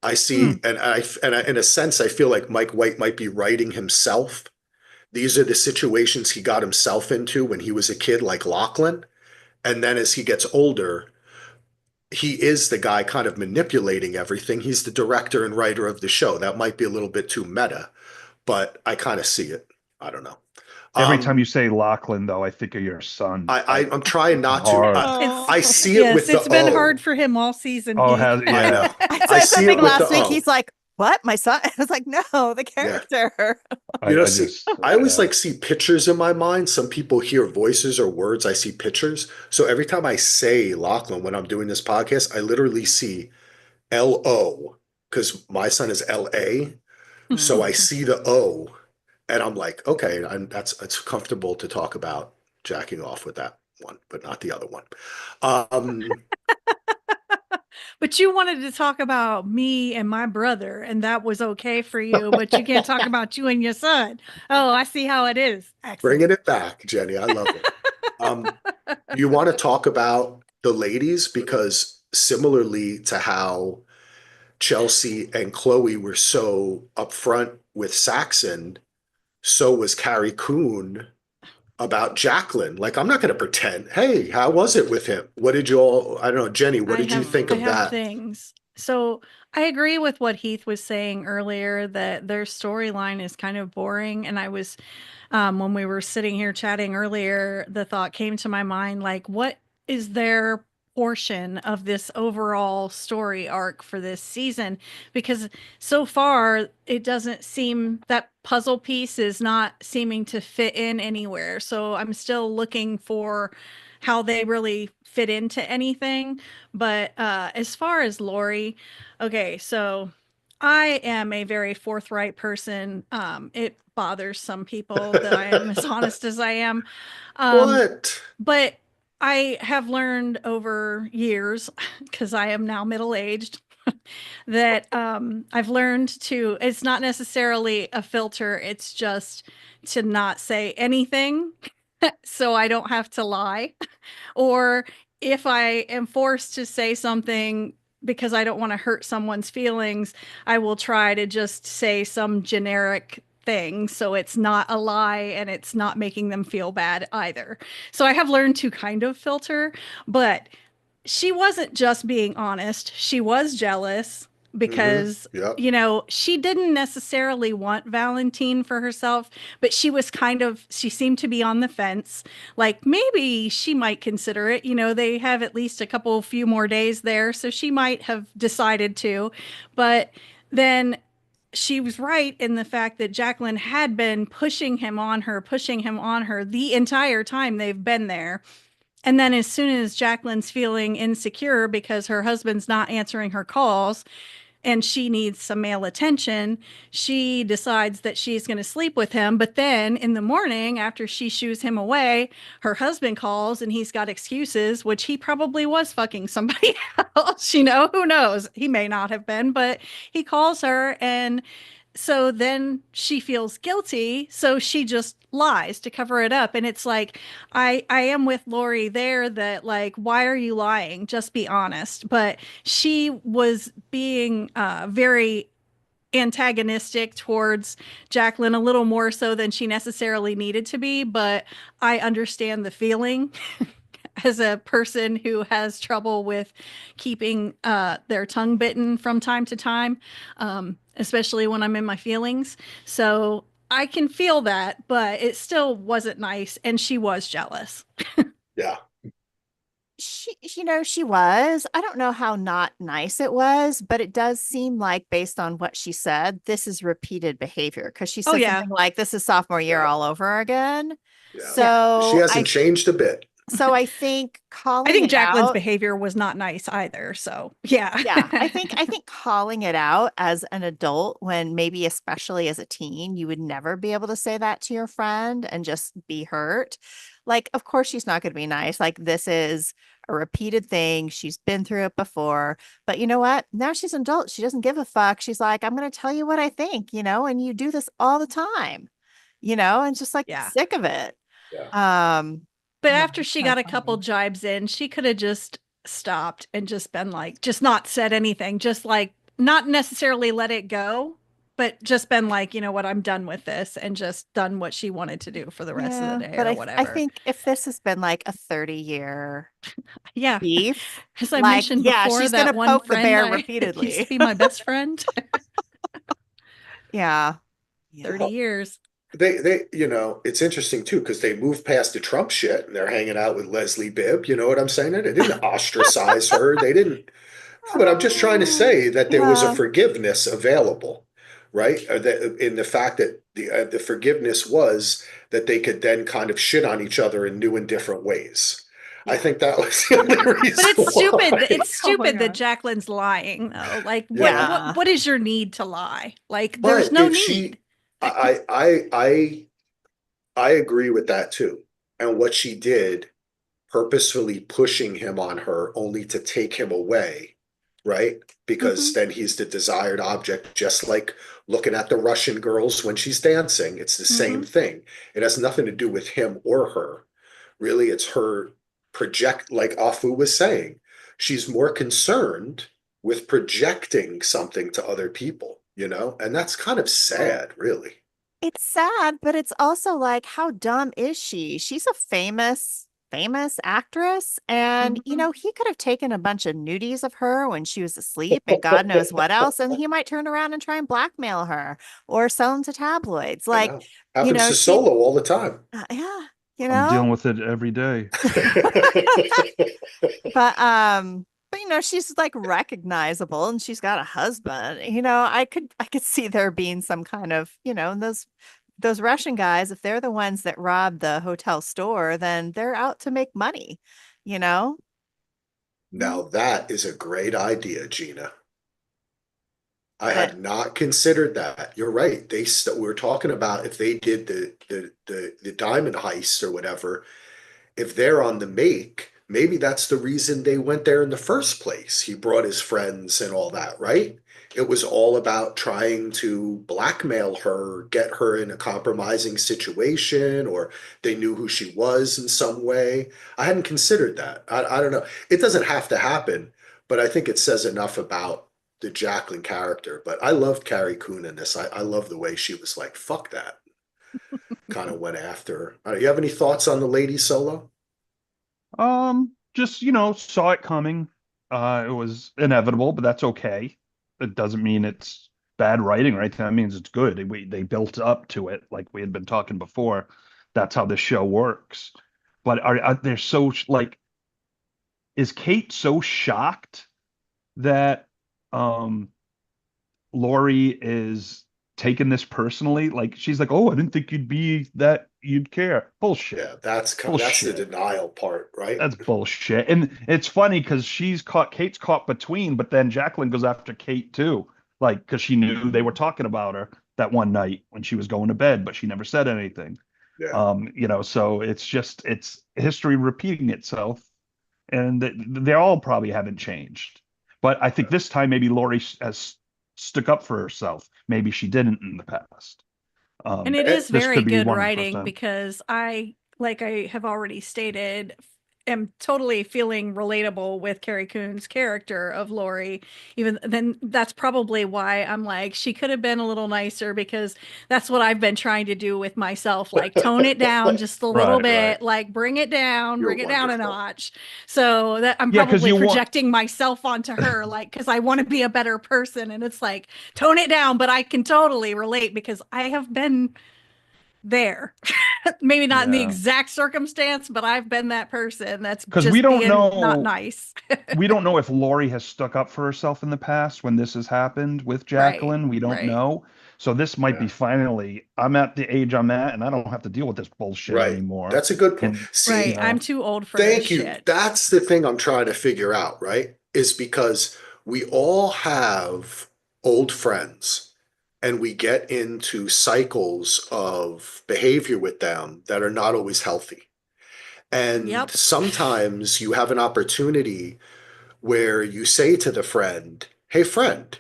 I see, and in a sense, I feel like Mike White might be writing himself. These are the situations he got himself into when he was a kid, like Lachlan. And then as he gets older, he is the guy kind of manipulating everything. He's the director and writer of the show. That might be a little bit too meta, but I kind of see it. I don't know. Every time you say Lachlan, though, I think of your son. I'm trying not to. Hard. I see it with the it's been O. hard for him all season. Oh, He- yeah. I know. I I said see something it with last the week. O. He's like, "What? My son?" I was like, "No, the character." You know, I see, just, I always like see pictures in my mind. Some people hear voices or words. I see pictures. So every time I say Lachlan when I'm doing this podcast, I literally see L-O because my son is L-A. So I see the O and I'm like, okay, it's comfortable to talk about jacking off with that one, but not the other one. Um, But you wanted to talk about me and my brother, and that was okay for you, but you can't talk about you and your son. Oh, I see how it is. Bringing Excellent. it back, Jenny. I love it. You want to talk about the ladies because similarly to how Chelsea and Chloe were so upfront with Saxon, so was Carrie Coon about Jacqueline. Like, I'm not going to pretend, hey, how was it with him? What did you all, I don't know, Jenny, what did you think I of have that? things. So I agree with what Heath was saying earlier that their storyline is kind of boring. And I was, when we were sitting here chatting earlier, the thought came to my mind, like, what is their portion of this overall story arc for this season? Because so far, it doesn't seem that puzzle piece is not seeming to fit in anywhere. So I'm still looking for how they really fit into anything. But as far as Lori, okay, so I am a very forthright person. It bothers some people that I am as honest as I am. What? But I have learned over years, because I am now middle-aged, that I've learned to, it's not necessarily a filter, it's just to not say anything so I don't have to lie. Or if I am forced to say something because I don't want to hurt someone's feelings, I will try to just say some generic thing so it's not a lie and it's not making them feel bad either. So I have learned to kind of filter, but she wasn't just being honest. She was jealous because, Yep. you know, she didn't necessarily want Valentine for herself, but she was kind of, she seemed to be on the fence. Like maybe she might consider it. You know, they have at least a few more days there, so she might have decided to. But then she was right in the fact that Jacqueline had been pushing him on her the entire time they've been there. And then as soon as Jacqueline's feeling insecure because her husband's not answering her calls and she needs some male attention, she decides that she's going to sleep with him. But then in the morning, after she shoos him away, her husband calls and he's got excuses, which he probably was fucking somebody else. You know, who knows? He may not have been, but he calls her, and so then she feels guilty, so she just lies to cover it up. And it's like, I am with Lori there, that like, why are you lying? Just be honest. But she was being very antagonistic towards Jacqueline a little more so than she necessarily needed to be, but I understand the feeling as a person who has trouble with keeping their tongue bitten from time to time, especially when I'm in my feelings. So I can feel that, but it still wasn't nice, and she was jealous. Yeah. She was. I don't know how not nice it was, but it does seem like, based on what she said, this is repeated behavior, because she Oh said yeah, something like, this is sophomore year Yeah. all over again. Yeah. yeah. She So hasn't changed a bit. I think I calling think it Jacqueline's out, behavior was not nice either. So yeah. yeah, I think calling it out as an adult, when maybe especially as a teen, you would never be able to say that to your friend and just be hurt. Like, of course she's not going to be nice. Like, this is a repeated thing. She's been through it before. But you know what? Now she's an adult. She doesn't give a fuck. She's like, I'm going to tell you what I think, and you do this all the time, and just like Yeah. sick of it. Yeah. But Yeah, after it's she kind got of a couple funny. jibes in, she could have just stopped and just been like, just not said anything, just like not necessarily let it go, but just been like, you know what, I'm done with this, and just done what she wanted to do for the rest of the Yeah, day but or I whatever. think if this has been like a 30-year Yeah. beef, As I like, mentioned yeah, before, she's that gonna one poke the friend bear I used to repeatedly. be my best friend. Yeah. Yeah. 30 years. It's interesting too, because they moved past the Trump shit and they're hanging out with Leslie Bibb. You know what I'm saying? They didn't ostracize her. They didn't. No, but I'm just trying to say that there was a Yeah. forgiveness available, right? In the fact that the forgiveness was that they could then kind of shit on each other in new and different ways. I Yeah. think that was the only But reason it's stupid. why. It's Oh my stupid that God. Jacqueline's lying though. Like Yeah, Yeah. what is your need to lie? Like there's but no if need. she, I agree with that too. And what she did, purposefully pushing him on her only to take him away, right? Because Hmm. then he's the desired object, just like looking at the Russian girls when she's dancing. It's the same Hmm. thing. It has nothing to do with him or her. Really, it's her like Afu was saying. She's more concerned with projecting something to other people, and that's kind of Well, sad, really. it's sad, but it's also like, how dumb is she? She's a famous actress, and Hmm. he could have taken a bunch of nudies of her when she was asleep and God knows what else, and he might turn around and try and blackmail her or sell them to tabloids. I Like, know. Happens to she, Solo all the time. yeah, I'm dealing with it every day. but she's like recognizable, and she's got a husband. I could see there being some kind of, those Russian guys, if they're the ones that robbed the hotel store, then they're out to make money, you know? Now that is a great idea, Gina. I But had not considered that. You're right. We're talking about if they did the diamond heist or whatever, if they're on the make, maybe that's the reason they went there in the first place. He brought his friends and all that, right? It was all about trying to blackmail her, get her in a compromising situation, or they knew who she was in some way. I hadn't considered that. I don't know. It doesn't have to happen, but I think it says enough about the Jacqueline character. But I loved Carrie Coon in this. I love the way she was like, fuck that. Kind of went after her. You have any thoughts on the lady solo? Just, saw it coming. It was inevitable, but that's okay. It doesn't mean it's bad writing, right? That means it's good. They built up to it like we had been talking before. That's how the show works. But are they're so like, is Kate so shocked that um Lori is taking this personally? Like, she's like, "Oh, I didn't think you'd care." Bullshit. Yeah, that's the Bullshit. denial part, right? That's bullshit. And it's funny because Kate's caught between, but then Jacqueline goes after Kate too. Like, because she knew they were talking about her that one night when she was going to bed, but she never said anything. Yeah. So it's history repeating itself, and they all probably haven't changed. But I think this time maybe Lori has stuck up for herself. Maybe she didn't in the past. And it Eh, is This very could be good one of the first writing time. because like I have already stated, am totally feeling relatable with Carrie Coon's character of Lori. Even then, that's probably why I'm like, she could have been a little nicer, because that's what I've been trying to do with myself. Like, tone it down just a little Right, bit, right. like bring it You're down a wonderful. notch. So that I'm Yeah, because probably you want. projecting myself onto her, like, because I want to be a better person. And it's like, tone it down, but I can totally relate because I have been there. Maybe not in the Yeah, exact circumstance, but I've been that person that's because just being not nice. we don't know if Lori has stuck up for herself in the past when this has happened with Right. Jacqueline. We don't Right. know. So this might be Yeah, finally, I'm at the age I'm at, and I don't have to deal with this bullshit right. anymore. That's a good point. And Right. you See, I'm know, too old for this thank you. shit. That's the thing I'm trying to figure out, right? Is because we all have old friends and we get into cycles of behavior with them that are not always healthy. And Yep. sometimes you have an opportunity where you say to the friend, "Hey, friend,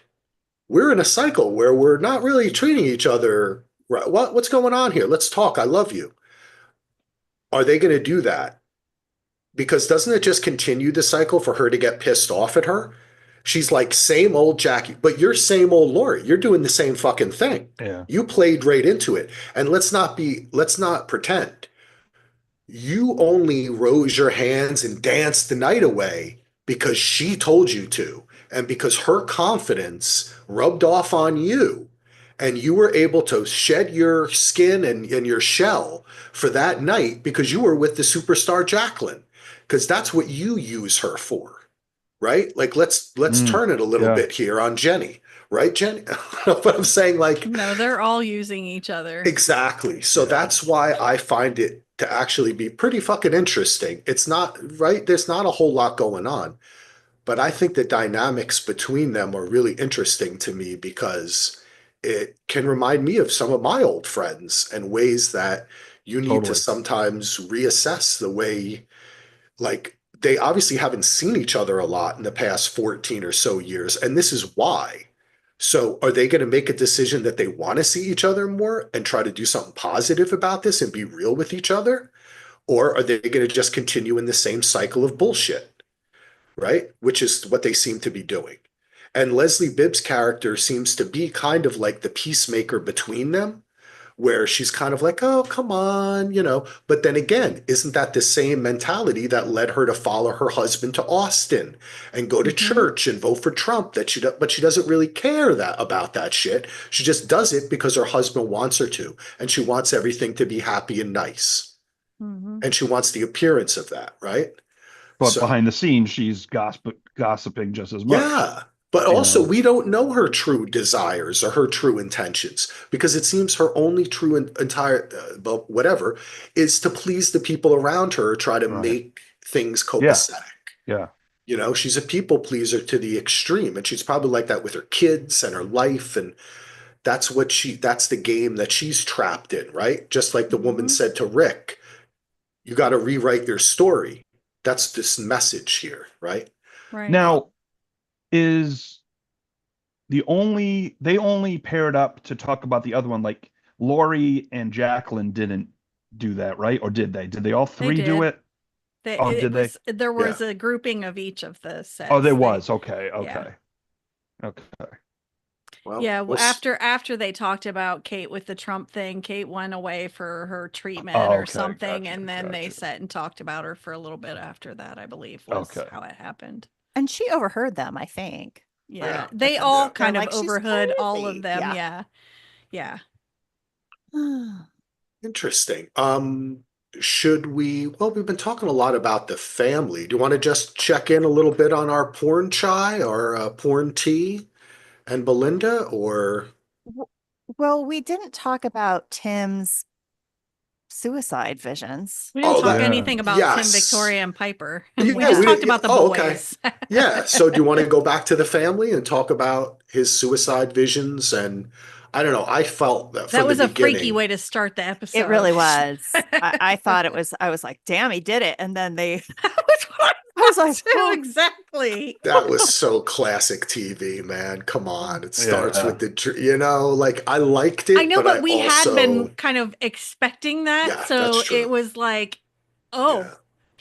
we're in a cycle where we're not really treating each other right. What's going on here? Let's talk. I love you." Are they going to do that? Because doesn't it just continue the cycle for her to get pissed off at her? She's like, same old Jackie, but you're same old Lori. You're doing the same fucking thing. yeah, You played right into it. And let's not pretend. You only rose your hands and danced the night away because she told you to, and because her confidence rubbed off on you, and you were able to shed your skin and your shell for that night because you were with the superstar Jacqueline, because that's what you use her for, right? Like let's mm, turn it a little yeah, bit here on Jenny, right, Jenny? But I'm saying, like, No, they're all using each other. exactly. So yeah, that's why I find it to actually be pretty fucking interesting. It's not, right? There's not a whole lot going on, but I think the dynamics between them are really interesting to me because it can remind me of some of my old friends and ways that you need to totally. sometimes reassess the way, like, they obviously haven't seen each other a lot in the past 14 or so years, and this is why. So, are they going to make a decision that they want to see each other more and try to do something positive about this and be real with each other? Or are they going to just continue in the same cycle of bullshit, right? Which is what they seem to be doing. And Leslie Bibb's character seems to be kind of like the peacemaker between them, where she's kind of like, oh, come on, you know. But then again, isn't that the same mentality that led her to follow her husband to Austin and go to Hmm. church and vote for Trump? But she doesn't really care that about that shit. She just does it because her husband wants her to, and she wants everything to be happy and nice, Hmm. and she wants the appearance of that, right? But So behind the scenes, she's gossiping just as much. yeah. But You also, know, we don't know her true desires or her true intentions because it seems her only true entire, but whatever, is to please the people around her, try to right? make things Yeah, copacetic. yeah, You know, she's a people pleaser to the extreme, and she's probably like that with her kids and her life. And that's the game that she's trapped in, right? Just like the woman Hmm. said to Rick, you got to rewrite your story. That's this message here, right? Right. now is they only paired up to talk about the other one. Like Lori and Jacqueline didn't do that, right? Or did they? Did they all They three do did. it? Oh, It did they? was, there Yeah. was a grouping of each of the Oh, there sets. was. Okay, Yeah. okay, okay. Well, Yeah, we'll, after they talked about Kate with the Trump thing, Kate went away for her treatment Oh, or okay, something, gotcha, and then they gotcha. sat and talked about her for a little bit after that, I believe was Okay. how it happened. And she overheard them, I think. Yeah, yeah, they yeah. all They're kind of like, she's overheard all of crazy. them. Yeah. Yeah. Yeah. Interesting. Should we, well, we've been talking a lot about the family. Do you want to just check in a little bit on our porn chai or porn tea and Belinda, or W- Well, we didn't talk about Tim's suicide visions. We didn't oh, talk that, Yeah. anything about Tim, yes. Victoria, and Piper. We Yeah, just we Yeah. talked did. Yeah, about the oh, okay. boys. Yeah. So do you want to go back to the family and talk about his suicide visions? And I don't know, I felt that That from the was a freaky beginning. way to start the It episode. really was. I thought it was, I was like, damn, he did it. And then they, That was what I was I like, thought too, oh, exactly. That was so classic TV, man. Come on. It starts Yeah. with like, I liked I it, know, but I but we had been also, kind of expecting that. yeah, that's So it true. was like, oh, Yeah.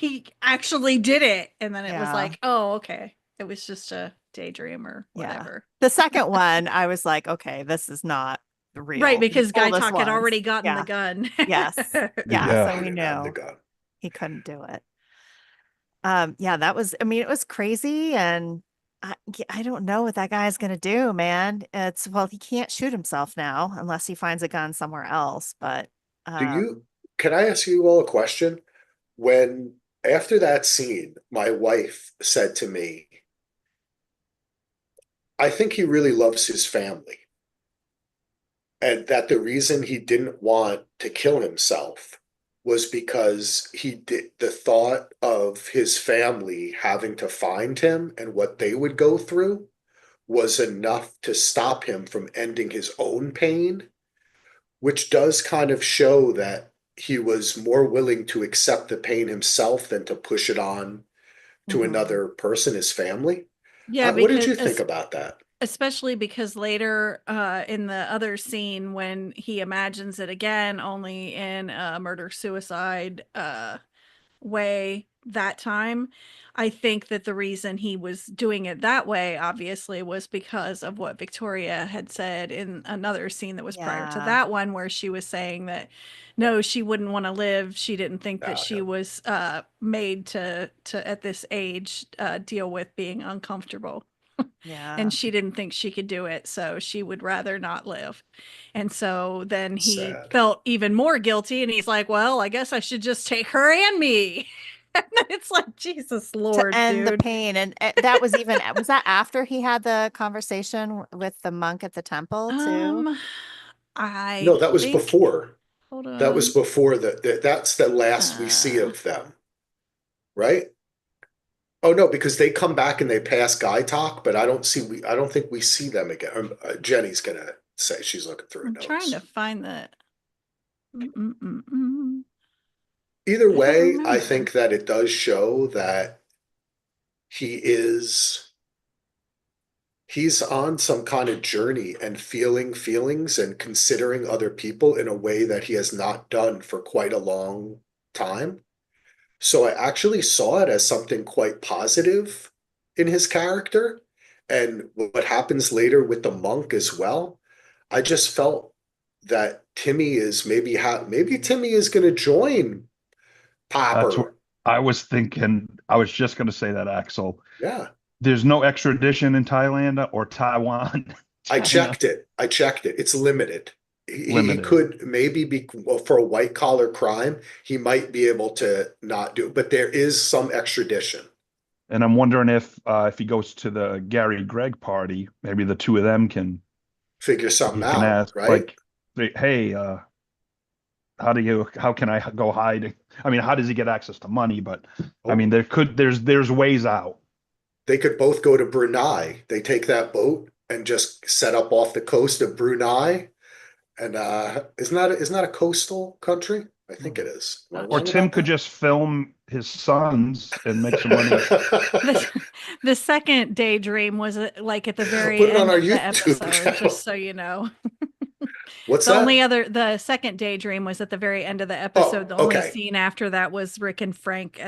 he actually did it. And then it was Yeah. like, oh, okay. It was just a daydream or Yeah. whatever. The second one, I was like, okay, this is not real. Right, The because Guy oldest Talk had ones. already gotten Yeah. the gun. Yes. Yeah. Yeah. So we He didn't have the knew gun. he couldn't do it. Yeah, that was, I mean, it was crazy. And I don't know what that guy's going to do, man. Well, he can't shoot himself now unless he finds a gun somewhere else. But, Can I ask you all a question? When, after that scene, my wife said to me, I think he really loves his family. And that the reason he didn't want to kill himself was because the thought of his family having to find him and what they would go through was enough to stop him from ending his own pain, which does kind of show that he was more willing to accept the pain himself than to push it on to mhm. another person, his family. Yeah, What did because you think about that? especially because later in the other scene when he imagines it again, only in a murder suicide way that time, I think that the reason he was doing it that way obviously was because of what Victoria had said in another scene that was prior to Yeah. that one, where she was saying that no, she wouldn't want to live. She didn't think that Oh, she yeah. was made to at this age deal with being uncomfortable. Yeah. And she didn't think she could do it, so she would rather not live. And so then he Sad. felt even more guilty, and he's like, well, I guess I should just take her and me. And it's like, Jesus Lord, to end the dude. pain. And that was even, was that after he had the conversation with the monk at the temple too? I No, that was think, before. hold That was on. before that's the last we see of them, right? Oh no, because they come back and they pass Guy Talk, but I don't think we see them again. Jenny's gonna say she's looking through her I'm trying notes. to find that. Mm-mm-mm-mm. Either I don't way, I remember. think that it does show that he is he's on some kind of journey and feeling feelings and considering other people in a way that he has not done for quite a long time. So I actually saw it as something quite positive in his character. And what happens later with the monk as well. I just felt that Timmy is maybe Timmy is going to join That's what Popper. I was thinking. I was just going to say that, Axel. Yeah. There's no extradition in Thailand or Taiwan, I China, checked it. I checked it. It's limited. He limited. could maybe be well, for a white collar crime, he might be able to not do it, but there is some extradition. And I'm wondering if he goes to the Gary Gregg party, maybe the two of them can Figure something he can out, ask right? like, hey, how can I go hide? I mean, how does he get access to money? But I Oh, mean, there's ways out. they could both go to Brunei. They take that boat and just set up off the coast of Brunei. And isn't that a coastal country? I think it is. Am I Or wrong Tim about could that? just film his sons and make some money. The second daydream was like at the very Put it on end our of the YouTube episode, channel. just so you know. What's The second daydream was at the very end of the episode. Oh, The only okay. scene after that was Rick and Frank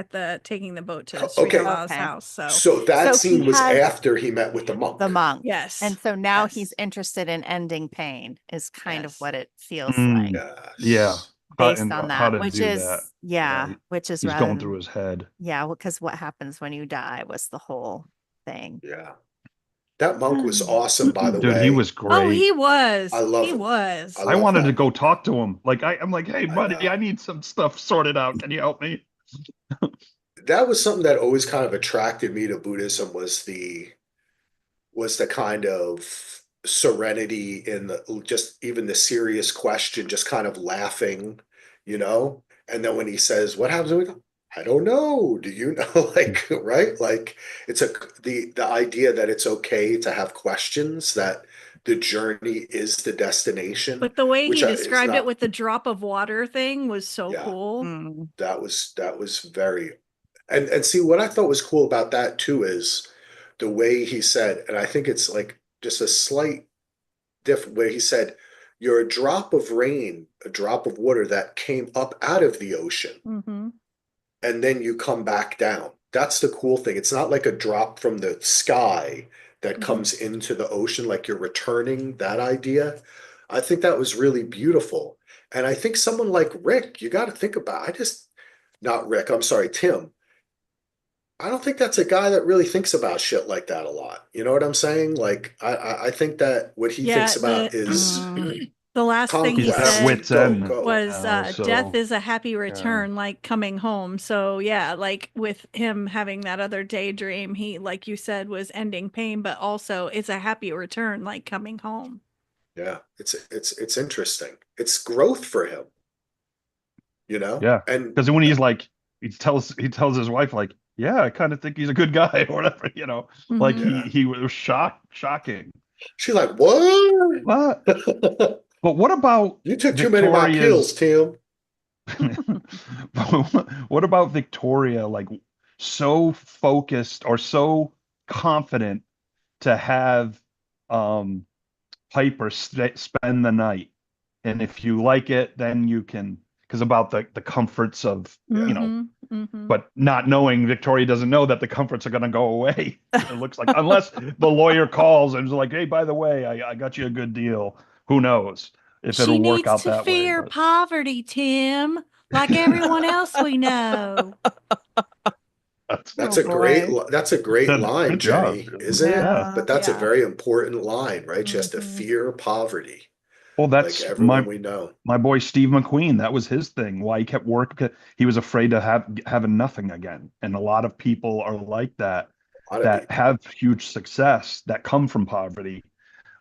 taking the boat to Okay. Srina's Okay. house. So So that So he scene was has after he met with the monk. the monk. yes. And so now Yes. he's interested in ending pain is kind of Yes. what it feels like Yeah. Yes. based And on how that, to which do is, that. which is He's rather going than, through his head. because what happens when you die was the whole thing. Yeah. That monk was awesome, by the Dude, he way. was Oh, great. he was. I love He him. was. I love wanted to that go monk. talk to him. Like I'm like, hey, I buddy, know. I need some stuff sorted out. Can you help me? That was something that always kind of attracted me to Buddhism was the kind of serenity in the just even the serious question, just kind of laughing, you know? And then when he says, what happens when we go? I don't know. Do you know? Like, right? Like it's the idea that it's okay to have questions, that the journey is the destination, But the way which he is described it not, with the drop of water thing was so yeah, cool. Mm. that was very and see what I thought was cool about that too is the way he said, and I think it's like just a slight different where he said, you're a drop of rain, a drop of water that came up out of the ocean. Mm-hmm. and then you come back down. That's the cool thing. It's not like a drop from the sky that comes into the ocean, like you're returning that idea. I think that was really beautiful. And I think someone like Rick, you got to think about, not Rick, I'm sorry, Tim. I don't think that's a guy that really thinks about shit like that a lot. You know what I'm saying? Like, I think that what he Yeah, thinks about is the last thing he He's at said conquest. wit's end Go. was now, death so is a happy return, like coming home. So yeah, like with him having that other daydream, he, like you said, was ending pain, but also it's a happy return, like coming home. Yeah, it's interesting. It's growth for him, you know? yeah. And Because when he's like, he tells his wife like, yeah, I kind of think he's a good guy or whatever, like Mhm. yeah, he was shocking. she's like, "What? But but what about You took too many of my pills, Victoria's? Tim." What about Victoria? Like so focused or so confident to have um Piper spend the night, and if you like it, then you can. Because about the comforts of but not knowing Victoria doesn't know that the comforts are going to go away. It looks like unless the lawyer calls and is like, hey, by the way, I got you a good deal. Who knows if She it'll work needs out to that way? fear But poverty, Tim, like everyone else we know. that's Oh boy. That's a great line, good job. Jenny, isn't it? Yeah. But that's a Yeah. very important line, right? She has to Mhm. fear poverty, Well, like that's everyone we know. my boy Steve McQueen. That was his thing. Why he kept working. He was afraid to having nothing again. And a lot of people are like that, A lot of that people. have huge success that come from poverty.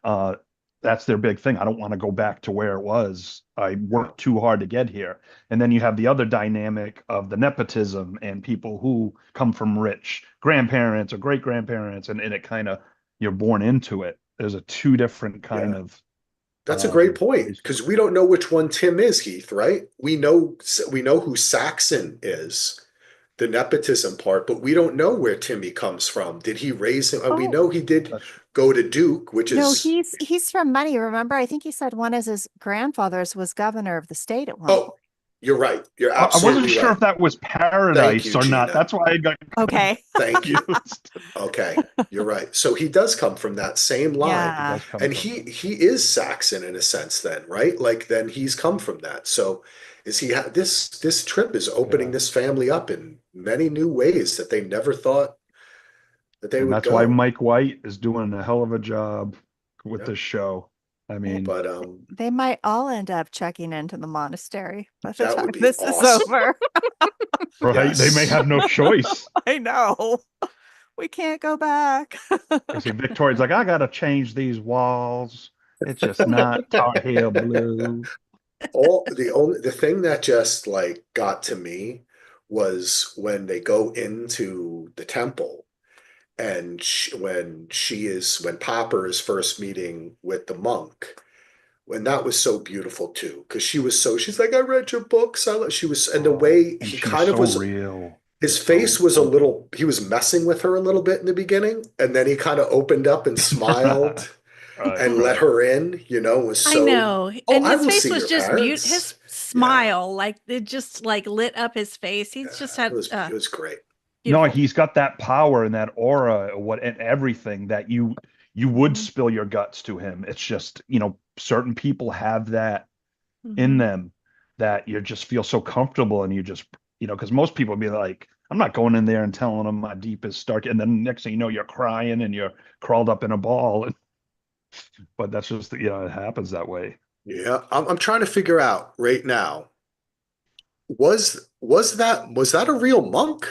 Uh, that's their big thing. I don't want to go back to where it was. I Yeah, worked too hard to get here. And then you have the other dynamic of the nepotism and people who come from rich grandparents or great grandparents, and it kind of you're born into it. There's a two different kind yeah. of That's a great point ways to because we don't know which one Tim is, Heath, right? We know who Saxon is, the nepotism part, but we don't know where Timmy comes from. Did he raise him? We Oh, know he did that's go to Duke, which no, is, he's from money. Remember, I think he said one of his grandfathers was governor of the state at one point. oh, you're right. You're I wasn't absolutely sure right. if that was Thank you, paradise or not. Gina. That's why I got Okay. Thank you. confused. Okay, you're right. So he does come from that same line. He Yeah. does come And from he is Saxon in a sense then, right? Like then he's come from that. So is this trip is opening yeah. this family up in many new ways that they never thought that they And would that's why go. Mike White is doing a hell of a job with Yeah. this show. I They, mean, But they might all end up checking into the monastery by the that time would be this is awesome. over. right? They may Yes. have no choice. I know. We can't go back. You see, Victoria's like, I gotta change these walls. It's just not Tar Heel blue. The thing that just like got to me was when they go into the temple and when Popper is first meeting with the monk, when that was so beautiful too, because she's like, I read your books. She was, and the Oh, way and he she was kind of so was, real. his Just so face was open. he was messing with her a little bit in the beginning, and then he kind of opened up and smiled Right, and let right. her in, was I so, know. oh, And I his will face see was your just his parents. Yeah, smile, like it just like lit up his face. He's just yeah, had it was great. No, beautiful. he's got that power and that aura, and everything that you would Mhm. spill your guts to him. It's just, certain people have that in Mhm. them that you just feel so comfortable, and you just, because most people be like, I'm not going in there and telling them my deepest dark, and then next thing you know, you're crying and you're crawled up in a ball. But that's just, it happens that way. Yeah, I'm trying to figure out right now. Was that a real monk?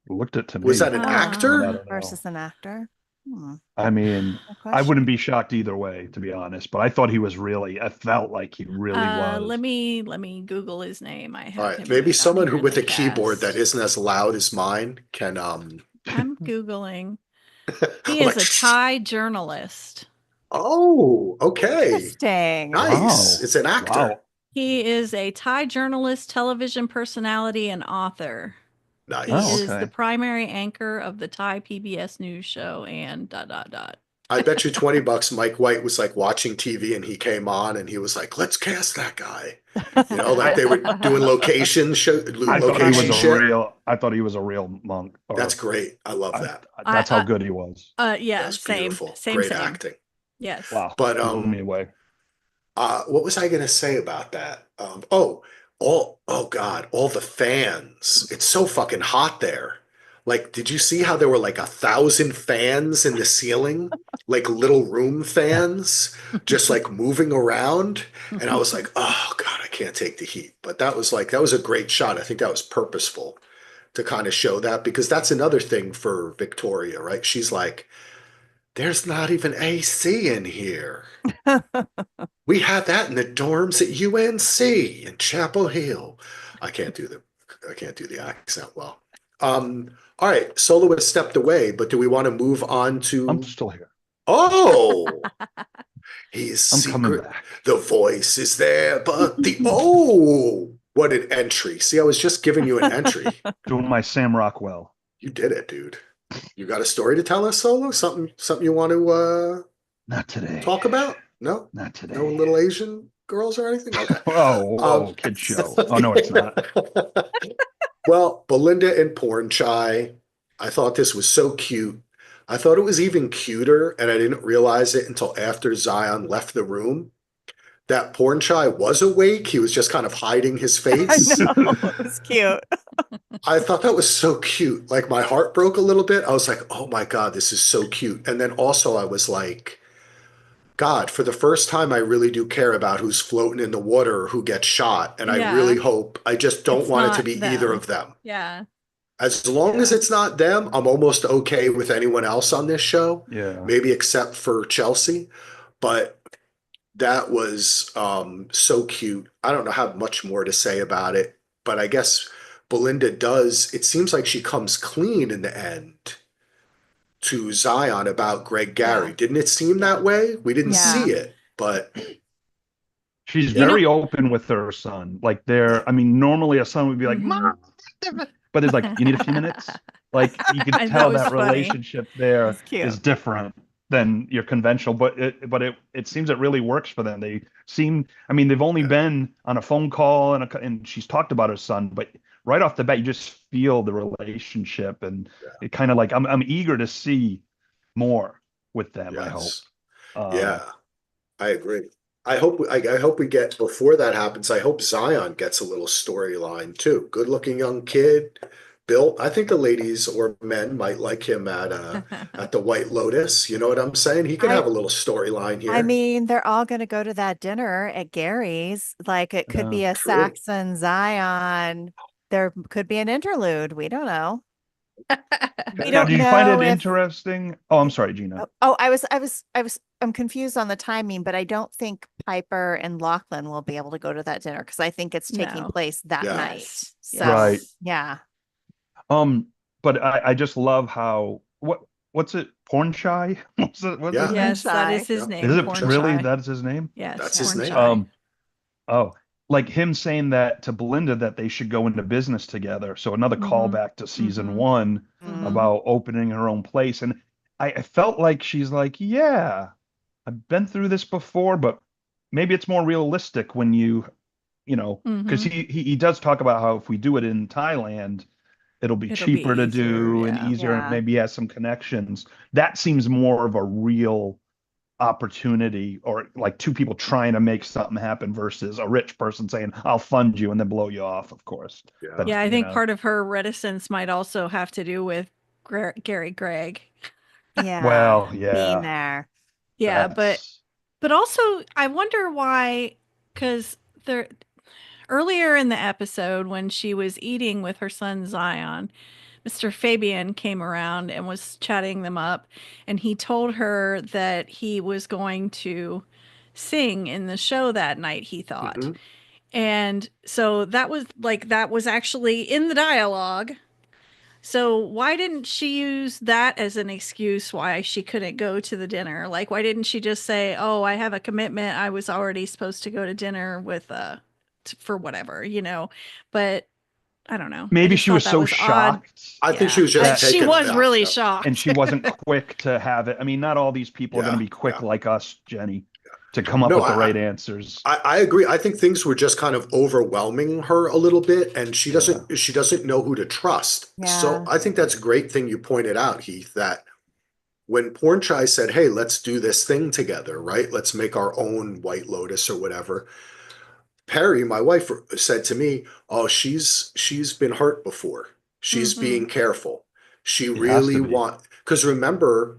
Looked it to Was that me, an but I actor? don't know. Versus an actor. I mean, Good I wouldn't question. be shocked either way, to be honest, but I thought he was really, I felt like he really Let was. me Google his name. I All have right, him maybe down someone here who in the with a keyboard that cast. isn't as loud as mine can I'm Googling. He I'm is like, a shh. Thai journalist. Oh, okay. Interesting. Nice. Wow. It's an actor. Wow. He is a Thai journalist, television personality, and author. He Oh, Nice. is the okay. primary anchor of the Thai PBS news show and dot dot dot. I bet you $20 Mike White was like watching TV and he came on and he was like, let's cast that guy. You know, like they were doing location shit. I thought he was a real monk. That's great. I love that. That's how good he was. Yeah, That's same, beautiful. same, Great same. acting. Yes. Wow. But Blew me away. what was I gonna say about that? Oh God, all the fans. It's so fucking hot there. Like, did you see how there were like 1,000 fans in the ceiling? Like little room fans, just like moving around. And I was like, oh God, I can't take the heat. But that was a great shot. I think that was purposeful to kind of show that, because that's another thing for Victoria, right? She's like, there's not even AC in here. We had that in the dorms at UNC in Chapel Hill. I can't do the accent well. All right, Solo has stepped away, but do we want to move on to? I'm still here. Oh, he's I'm coming secret. back. The voice is there, but what an entry! See, I was just giving you an entry. Doing my Sam Rockwell. You did it, dude. You got a story to tell us, Solo? Something you want to Not today. talk about? No, Not today. no little Asian girls or anything. Okay. Whoa, kid show. Oh no, it's not. Well, Belinda and Porn Chai, I thought this was so cute. I thought it was even cuter, and I didn't realize it until after Zion left the room, that Porn Chai was awake. He was just kind of hiding his face. I know. It was cute. I thought that was so cute. Like, my heart broke a little bit. I was like, oh my God, this is so cute. And then also I was like, God, for the first time, I really do care about who's floating in the water or who gets shot. And I really hope, I just don't It's want it to not be them. either of them. Yeah. As long as it's not them, I'm almost okay with anyone else on this show. Yeah. Maybe except for Chelsea. But that was so cute. I don't know how much more to say about it, but I guess Belinda does. It seems like she comes clean in the end to Zion about Greg Gary. Yeah. Didn't it seem that way? We didn't Yeah. see it, but She's You know- very open with her son. Like I mean, normally a son would be like, Mhm. Mom, but it's like, you need a few minutes. Like you can That tell was that funny. relationship there It's cute. is different than your conventional, but it seems it really works for them. I mean, they've only been on a phone call and she's talked about her son, but right off the bat, you just feel the relationship, and it kind of like I'm eager to see more with them. I hope. yes. Yeah, I agree. I hope we get, before that happens, I hope Zion gets a little storyline too. Good looking young kid, built. I think the ladies or men might like him at the White Lotus. You know what I'm saying? He could have a little storyline here. I mean, they're all going to go to that dinner at Gary's. Like, it could be a True. Saxon Zion. There could be an interlude. We don't know. We Now, don't do you find know it if- interesting? Oh, I'm sorry, Gina. I'm confused on the timing, but I don't think Piper and Lachlan will be able to go to that dinner because I think it's taking No. place that Yes. night. Yes. So, Right. yeah. But I just love how what's it? Porn Shy? What's his Yeah. name? Yes, that Shy. is his Yeah. name. Is it Porn really? Shy. That's his name? Yes, That's his Porn name. Shy. Like him saying that to Belinda that they should go into business together. So another Mhm. callback to season Mhm. 1 Mhm. about opening her own place. And I felt like she's like, yeah, I've been through this before, but maybe it's more realistic when because Mhm. he does talk about how if we do it in Thailand, it'll be It'll be cheaper to easier, do and yeah. easier, and Yeah. maybe he has some connections. That seems more of a real opportunity, or like two people trying to make something happen versus a rich person saying, I'll fund you and then blow you off, of course. Yeah. But, Yeah, I you think know. part of her reticence might also have to do with Gary Gregg. Yeah. Well, Being yeah. there. Yeah, That's- but also I wonder why, because there earlier in the episode when she was eating with her son Zion, Mr. Fabian came around and was chatting them up, and he told her that he was going to sing in the show that night, he thought. Mhm. And so that was actually in the dialogue. So why didn't she use that as an excuse why she couldn't go to the dinner? Like, why didn't she just say, "Oh, I have a commitment. I was already supposed to go to dinner with for whatever, you know." But I don't know. I Maybe just she thought was that so was odd. shocked I think she was Yeah. just She taken was aback, really yeah. shocked. and she wasn't quick to have it. I mean, not all these people are going to be quick like us, Jenny, to come up No, with the right answers. I agree. I think things were just kind of overwhelming her a little bit, and she doesn't know who to trust. So Yeah. I think that's a great thing you pointed out, Heath, that when Porn Chai said, "Hey, let's do this thing together, right? Let's make our own White Lotus or whatever." Perry, my wife, said to me, "Oh, she's been hurt before. She's being careful. She She has really to be. because remember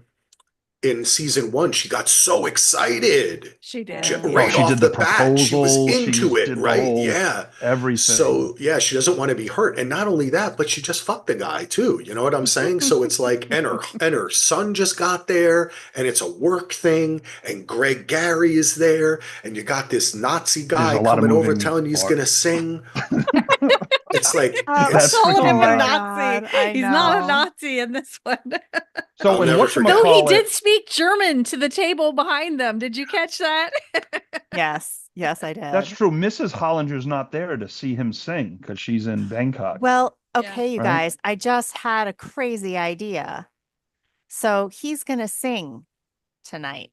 in season one, she got so excited. She did. Yeah. Oh, Right she off did the the bat, she was proposal. into it, Did the right? whole Yeah. everything. So yeah, she doesn't want to be hurt. And not only that, but she just fucked the guy too. You know what I'm saying? So it's like, and her son just got there, and it's a work thing, and Greg Gary is there, and you got this Nazi There's guy a lot of coming over moving telling you he's gonna parts. sing. It's like That's it's for Calling him a sure. Nazi. I He's not a know. Nazi in this one. So I'll in never forget. Though he whatchamacallit, did speak German to the table behind them. Did you catch that? Yes. Yes, I that's did. true. Mrs. Hollinger's not there to see him sing because she's in Bangkok, Well, Yeah. okay, you right? guys, I just had a crazy idea. So he's going to sing tonight.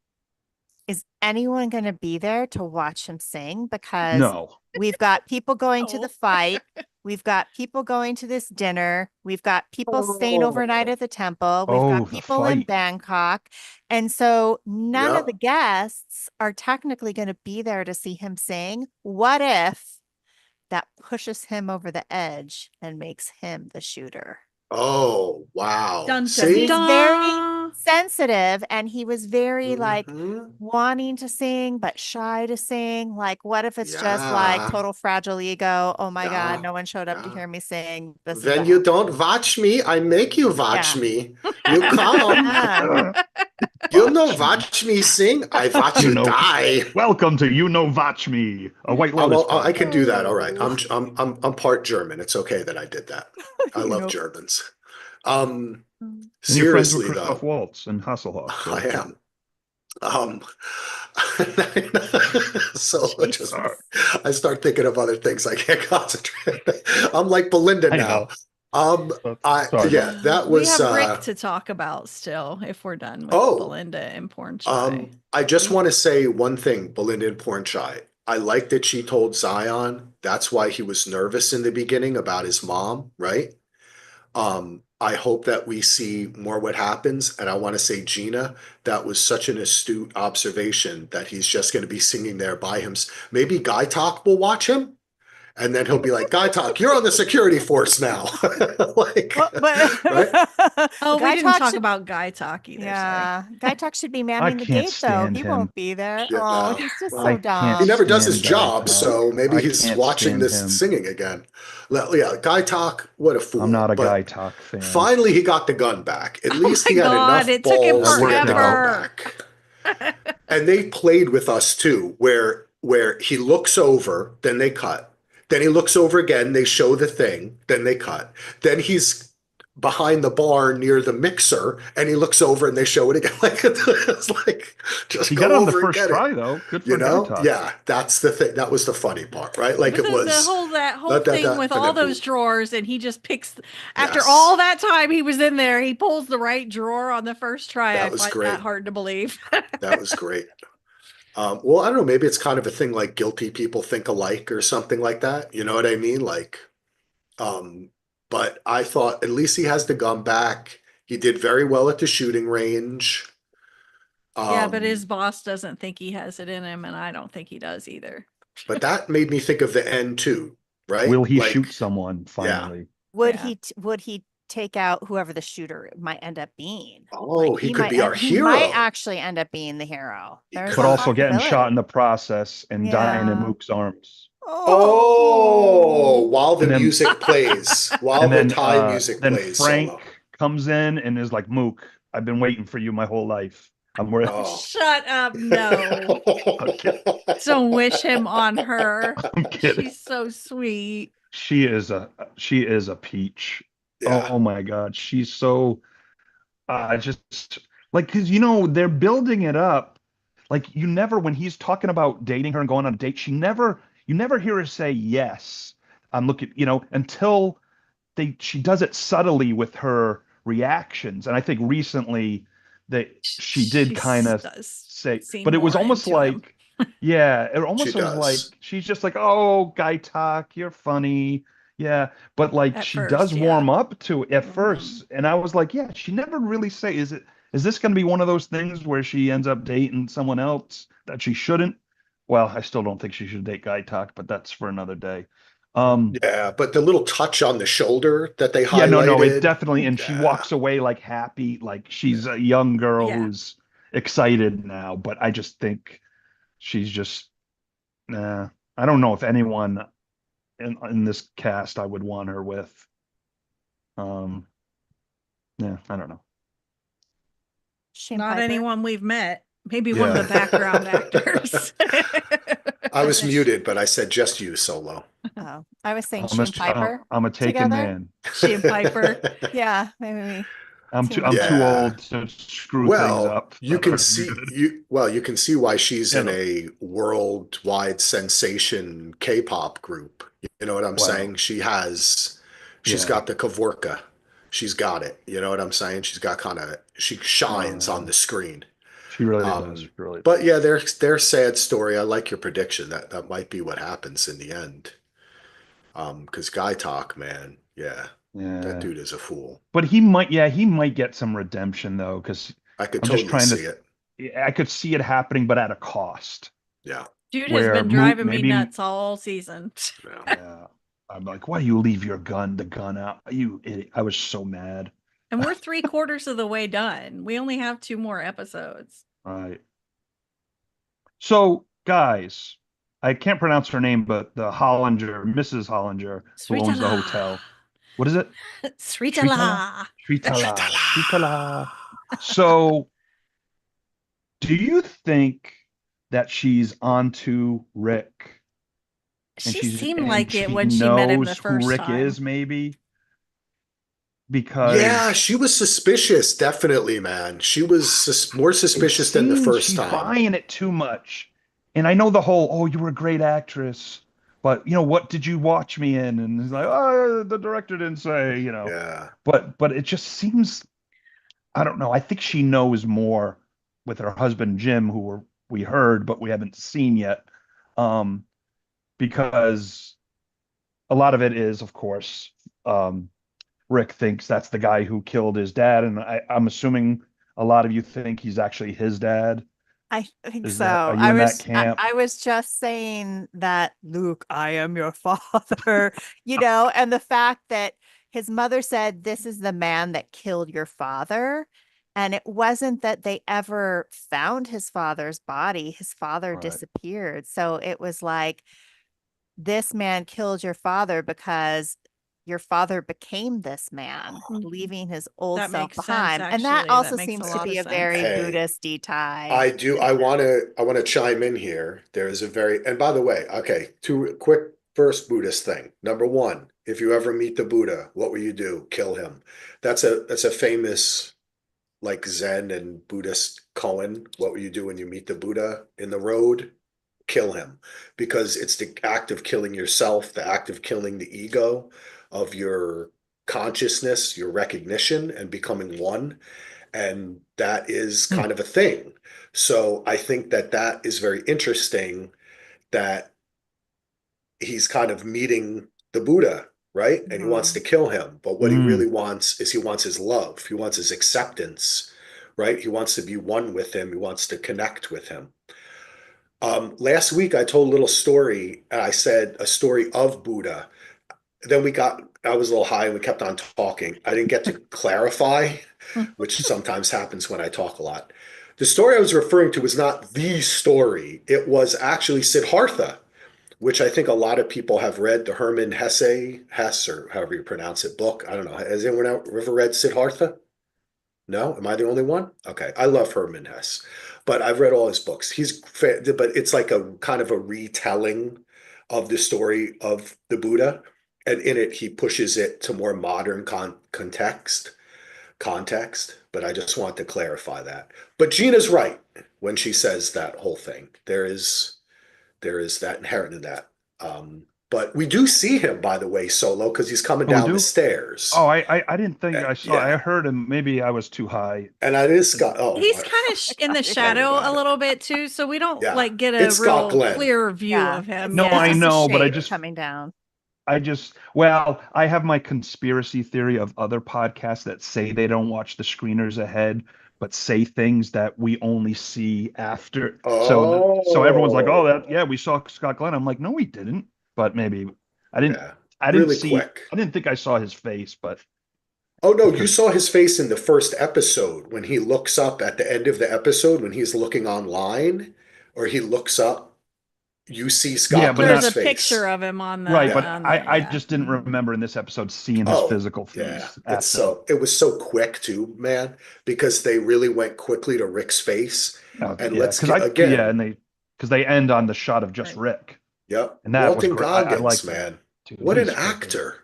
Is anyone going to be there to watch him sing? Because No. we've got people going to No. the fight. We've got people going to this dinner. We've got people staying overnight at the temple. We've Oh, got the people in fight. Bangkok. And so none of the Yep. guests are technically going to be there to see him sing. What if that pushes him over the edge and makes him the shooter? Oh, wow. Dun, dun, See? He's very dun. sensitive and he was very like Mhm. wanting to sing but shy to sing. Like, what if it's just like Yeah. total fragile ego? Oh my God, Yeah. no one showed up to Yeah. hear me sing. This is When what you happened. don't watch me, I make you watch Yeah. me. You come. Yeah. You know watch me sing, I watch You you know, die. welcome to You Know Watch Me, a White Lotus I can podcast. do that. All right. Oh. I'm part German. It's okay that I did that. I You love know. Germans. Um, And you're friends with seriously Christoph though, Waltz and Hasselhoff. So I am. Um, so I just Sorry. I start thinking of other things. I can't concentrate. I'm like Belinda I now. know. Sorry. Yeah, that We was have Rick to talk about still if we're done with oh, Belinda and Porn Chai. I just We- want to say one thing, Belinda and Porn Chai. I like that she told Zion that's why he was nervous in the beginning about his mom, right? I hope that we see more what happens. And I want to say, Gina, that was such an astute observation that he's just going to be singing there by him. Maybe Guy Talk will watch him. And then he'll be like, Guy Talk, you're on the security force now. Like, Well, right? Oh, Guy we didn't Talk talk should- about Guy Talk either. Yeah. Guy Talk should be manning the can't gate though. stand He him. won't be there. Yeah, Oh, no. he's just Well, so I can't dumb. he never does stand his Guy job, Talk. so maybe I he's can't watching stand this him. singing again. Yeah, Guy Talk, what a fool. I'm not a But Guy Talk fan. finally, he got the gun back. At Oh least my he had God, enough it took him balls to get the gun forever. back. And they played with us too, where he looks over, then they cut. Then he looks over again, they show the thing, then they cut. Then he's behind the bar near the mixer, and he looks over and they show it again. Like it's like just He go got it on the over and first get try it. though. Good You for Guy know? Talk. Yeah, that's the thing. That was the funny part, right? Like But it was that whole that, thing that, with and all then those boom. drawers, and he just picks after Yes. all that time he was in there, he pulls the right drawer on the first try. That I was find great. that hard to believe. That was great. Well, I don't know. Maybe it's kind of a thing like guilty people think alike or something like that. You know what I mean? Like, but I thought at least he has the gun back. He did very well at the shooting range. Yeah, but his Um, boss doesn't think he has it in him, and I don't think he does either. but that made me think of the end too, right? Will he Like, shoot someone finally? Would Yeah. would he take out whoever the shooter might end up being? oh, he could might be our he might hero. actually end up being the hero. He There's could. But a also getting shot in possibility. the process and dying in Yeah. Mook's arms. Oh, while the And then- music plays, while And the then, Thai music then plays Frank solo. comes in and is like, Mook, I've been waiting for you my whole life. I'm worth. Oh. Shut up! No, don't wish him on her. I'm kidding. She's so sweet. She is a peach. Yeah. Oh my God, she's so just like, because they're building it up. Like you never, when he's talking about dating her and going on a date, you never hear her say yes. I'm looking, until she does it subtly with her reactions. And I think recently that she did kind of does say, seem but it was more almost into him like, yeah, it She almost was like does. she's just like, oh, guy talk, you're funny. Yeah. But like at she first. does Yeah. warm up to it at Mhm. first. And I was like, yeah, she never really is this going to be one of those things where she ends up dating someone else that she shouldn't? Well, I still don't think she should date guy talk, but that's for another day. Um, Yeah, but the little touch on the shoulder that they yeah, no, it highlighted, definitely, and she yeah, walks away like happy, like she's yeah. a young girl Yeah. who's excited now. But I just think she's just, nah. I don't know if anyone in this cast I would want her with. Um, yeah, I don't know. Shane Not Piper. anyone we've met. Maybe one of the Yeah. background actors. I was muted, but I said just you, Solo. Oh, I was saying I'm a, Shane Piper I'm a taken together. man. Shane Piper. Yeah, maybe we team I'm up too there. Yeah. old to screw things Well, up. That's why I'm muted. you can see why she's You in know, a worldwide sensation K-pop group. You know what I'm well, saying? She's yeah, got the Kavorka. She's got it. You know what I'm saying? She's got she shines on uh, the screen. she really does. She Um, really but yeah, does. their sad story. I like your prediction that might be what happens in the end. Because Guy Talk, man, yeah, that Yeah. dude is a fool. But he might get some redemption though, because I could I'm just totally trying see to, it. I could see it happening, but at a cost. Yeah, Dude has Where been driving me maybe, nuts all season. yeah. yeah, I'm like, why do you leave the gun out? You idiot. I was so mad. And we're 3/4 of the way done. We only have 2 more episodes. Right. So, guys, I can't pronounce her name, but the Hollinger, Mrs. Hollinger, who owns the Sritala. hotel. What is it? Shritala? Sritala. Shritala. Shitala. Shritala. So, do you think that she's onto Rick and She seemed and like it she when she met him the knows who first Rick time. is, maybe? Yeah, Because she was suspicious, definitely, man. She was more it suspicious than the seems first she's time. buying it too much. And I know the whole, oh, you were a great actress, but what did you watch me in? And he's like, oh, the director didn't say. Yeah. But it just seems, I don't know. I think she knows more with her husband Jim, we heard, but we haven't seen yet. Um, because a lot of it is, of course, um, Rick thinks that's the guy who killed his dad, and I'm assuming a lot of you think he's actually his dad. I think Is that, are so. you in that camp? I was just saying that, Luke, I am your father, and the fact that his mother said, this is the man that killed your father. And it wasn't that they ever found his father's body. His father Right. disappeared. So it was like, this man killed your father because your father became this man, Mhm. leaving his old That self makes sense, behind. And that actually. also That makes a seems to lot be of a sense. very Hey, Buddhist-y tie. I do. I want to chime in here. There is a very, and by the way, okay, two quick first Buddhist thing. Number one, if you ever meet the Buddha, what will you do? Kill him. That's a famous like Zen and Buddhist koan. What will you do when you meet the Buddha in the road? Kill him, because it's the act of killing yourself, the act of killing the ego of your consciousness, your recognition, and becoming one. And that is Hmm. kind of a thing. So I think that is very interesting that he's kind of meeting the Buddha, right? And he wants to Mhm. kill him. But what he really Mm. wants is he wants his love. He wants his acceptance, right? He wants to be one with him. He wants to connect with him. Last week, I told a little story, and I said a story of Buddha. Then I was a little high and we kept on talking. I didn't get to clarify, which sometimes happens when I talk a lot. The story I was referring to was not the story. It was actually Siddhartha, which I think a lot of people have read, the Herman Hesse, or however you pronounce it, book. I don't know. Has anyone ever read Siddhartha? No? Am I the only one? Okay. I love Herman Hesse, but I've read all his books. But it's like a kind of a retelling of the story of the Buddha. And in it, he pushes it to more modern context. But I just want to clarify that. But Gina's right when she says that whole thing. There is that inherent in that. But we do see him, by the way, Solo, because he's coming Oh, we down the do? Oh, stairs. I didn't think I saw. I Yeah, heard him. Maybe I was too high. and that is Scott. Oh, He's kind of in the tell me shadow a about it. little bit too, so we don't Yeah, like get a it's Scott real Glenn. clear view Yeah. of him. No, It's I just a know, but I shape just coming down. well, I have my conspiracy theory of other podcasts that say they don't watch the screeners ahead, but say things that we only see after. So everyone's like, "Oh, Oh, yeah, we saw Scott Glenn." I'm like, "No, we didn't." But maybe I didn't. yeah, I didn't really see. quick. I didn't think I saw his face, but Oh no, it you could. saw his face in the first episode when he looks up at the end of the episode when he's looking online, or he looks up. You see Yeah, Scott but There's Glenn's a not picture face. of him on right. the But Yeah. I yeah. just didn't Mhm. remember in this episode seeing his Oh, physical yeah. face It's after. so it was so quick too, man, because they really went quickly to Rick's face. And Yeah, let's because get again, and they end on the shot of just Right. Rick, yep, and that was Walton great. I Goggins, liked it. man. Dude, What an he's great. actor.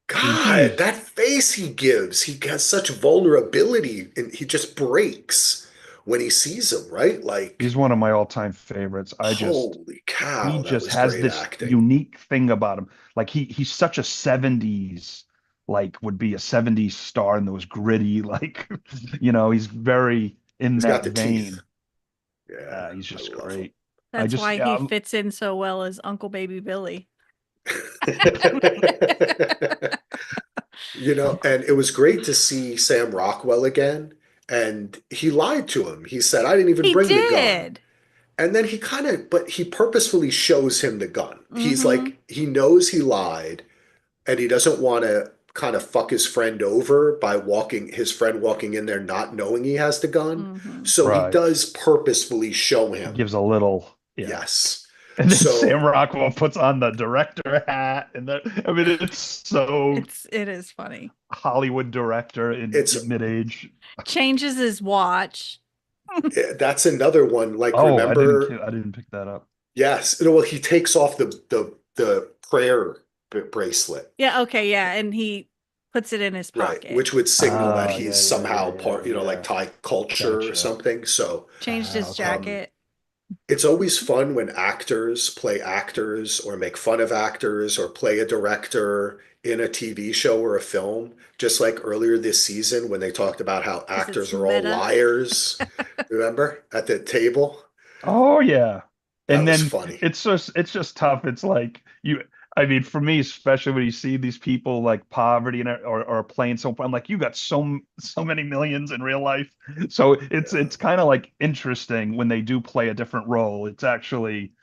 God, He's that face he gives, he has such vulnerability and he just breaks when he sees him, right? Like, he's one of my all-time favorites. holy He cow, that just was has great this acting. unique thing about him. Like he's such a 70s, like would be a 70s star in those gritty, like he's very in He's that got the teeth. vein. Yeah, He's I just love him. great. I That's just why yeah, he fits in so well as Uncle Baby Billy. And it was great to see Sam Rockwell again. And he lied to him. He said, I didn't even He bring the gun. did. And then but he purposefully shows him the gun. He's Mm-hmm. like, he knows he lied and he doesn't want to kind of fuck his friend over by his friend walking in there not knowing he has the gun. Mm-hmm. So he right. does purposefully show He him. gives a little, yeah. Yes. And then Sam So Rockwell puts on the director hat, and I mean, it's so It is funny. Hollywood director in it's mid-age. Changes his watch. that's another one. Like, Oh, remember, I didn't pick that up. yes. Well, he takes off the prayer bracelet, Yeah, okay, yeah. And he puts it in his right, pocket. which would signal that Oh, he's yeah, somehow part, like yeah. Thai culture or Gotcha. something. So Changed his Okay. jacket. it's always fun when actors play actors or make fun of actors or play a director in a TV show or a film. Just like earlier this season when they talked about how 'Cause it's actors are all meta. liars. Remember at the table? Oh yeah. That And was then funny. it's just tough. It's like I mean, for me, especially when you see these people like poverty or playing so, I'm like, you got so many millions in real life. So Yeah. it's kind of like interesting when they do play a different role. It's actually,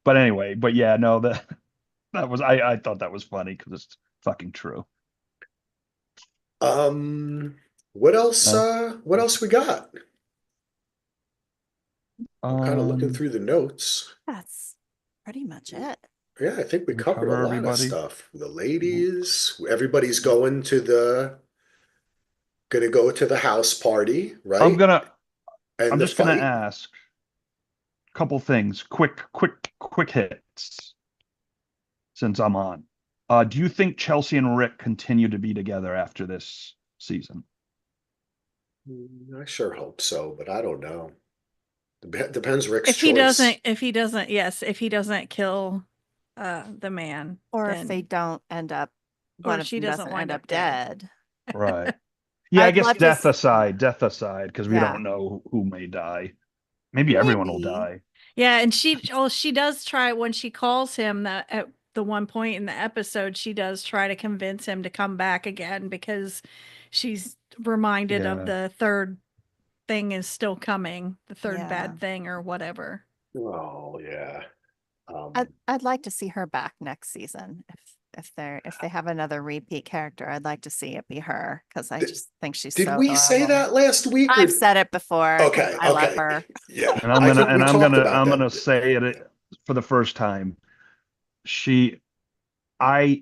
But anyway, but yeah, no, that was I thought that was funny because it's fucking true. What else? No? What else we got? I'm kind of looking Um, through the notes. That's pretty much it. Yeah, I think we we covered a cover lot of everybody. stuff. The ladies, everybody's gonna go to the house party, I'm right? gonna And I'm the just gonna fight. ask a couple things, quick hits since I'm on. Do you think Chelsea and Rick continue to be together after this season? I sure hope so, but I don't know. Depends Rick's If he choice. yes, if he doesn't kill the man, Or if then they don't end up, or one of she them doesn't doesn't wind end up up dead. dead. Right. Yeah, I I'd guess love to death aside, because we yeah, don't know who may die. Maybe everyone will maybe. die. Yeah, and she does try when she calls him that at the one point in the episode, she does try to convince him to come back again because she's reminded of Yeah. the third thing is still coming, the third Yeah. bad thing or whatever. Oh yeah. I'd like to see her back next season. If they have another repeat character, I'd like to see it be her because I Did- just think she's Did so we say adorable. that last week? I've said it before. 'Cause Okay, I love okay. her. Yeah, And I'm I gonna think we talked about I'm that. gonna say it for the first time. She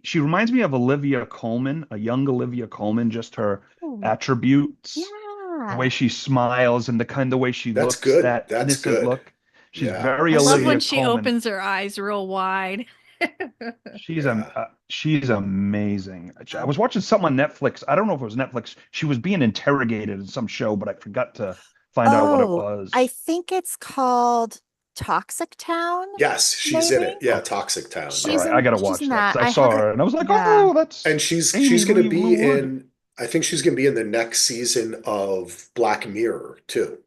she reminds me of Olivia Colman, a young Olivia Colman, just her Ooh, attributes, the way yeah. she smiles and the kind of way she That's looks, good. that That's innocent good. look. She's Yeah, very I love Olivia when she Colman. opens her eyes real wide. yeah. She's amazing. I was watching something on Netflix. I don't know if it was Netflix. She was being interrogated in some show, but I forgot to find out what it Oh, I was. think it's called Toxic Town? Yes, she's in Maybe? it. Yeah, Okay. Toxic Town. All She's right, Yeah. I gotta she's watch in that that. because I I saw haven't. her and I was like, Yeah. oh, that's And she's Amy gonna Lee be Wood. in, I think she's gonna be in the next season of Black Mirror too.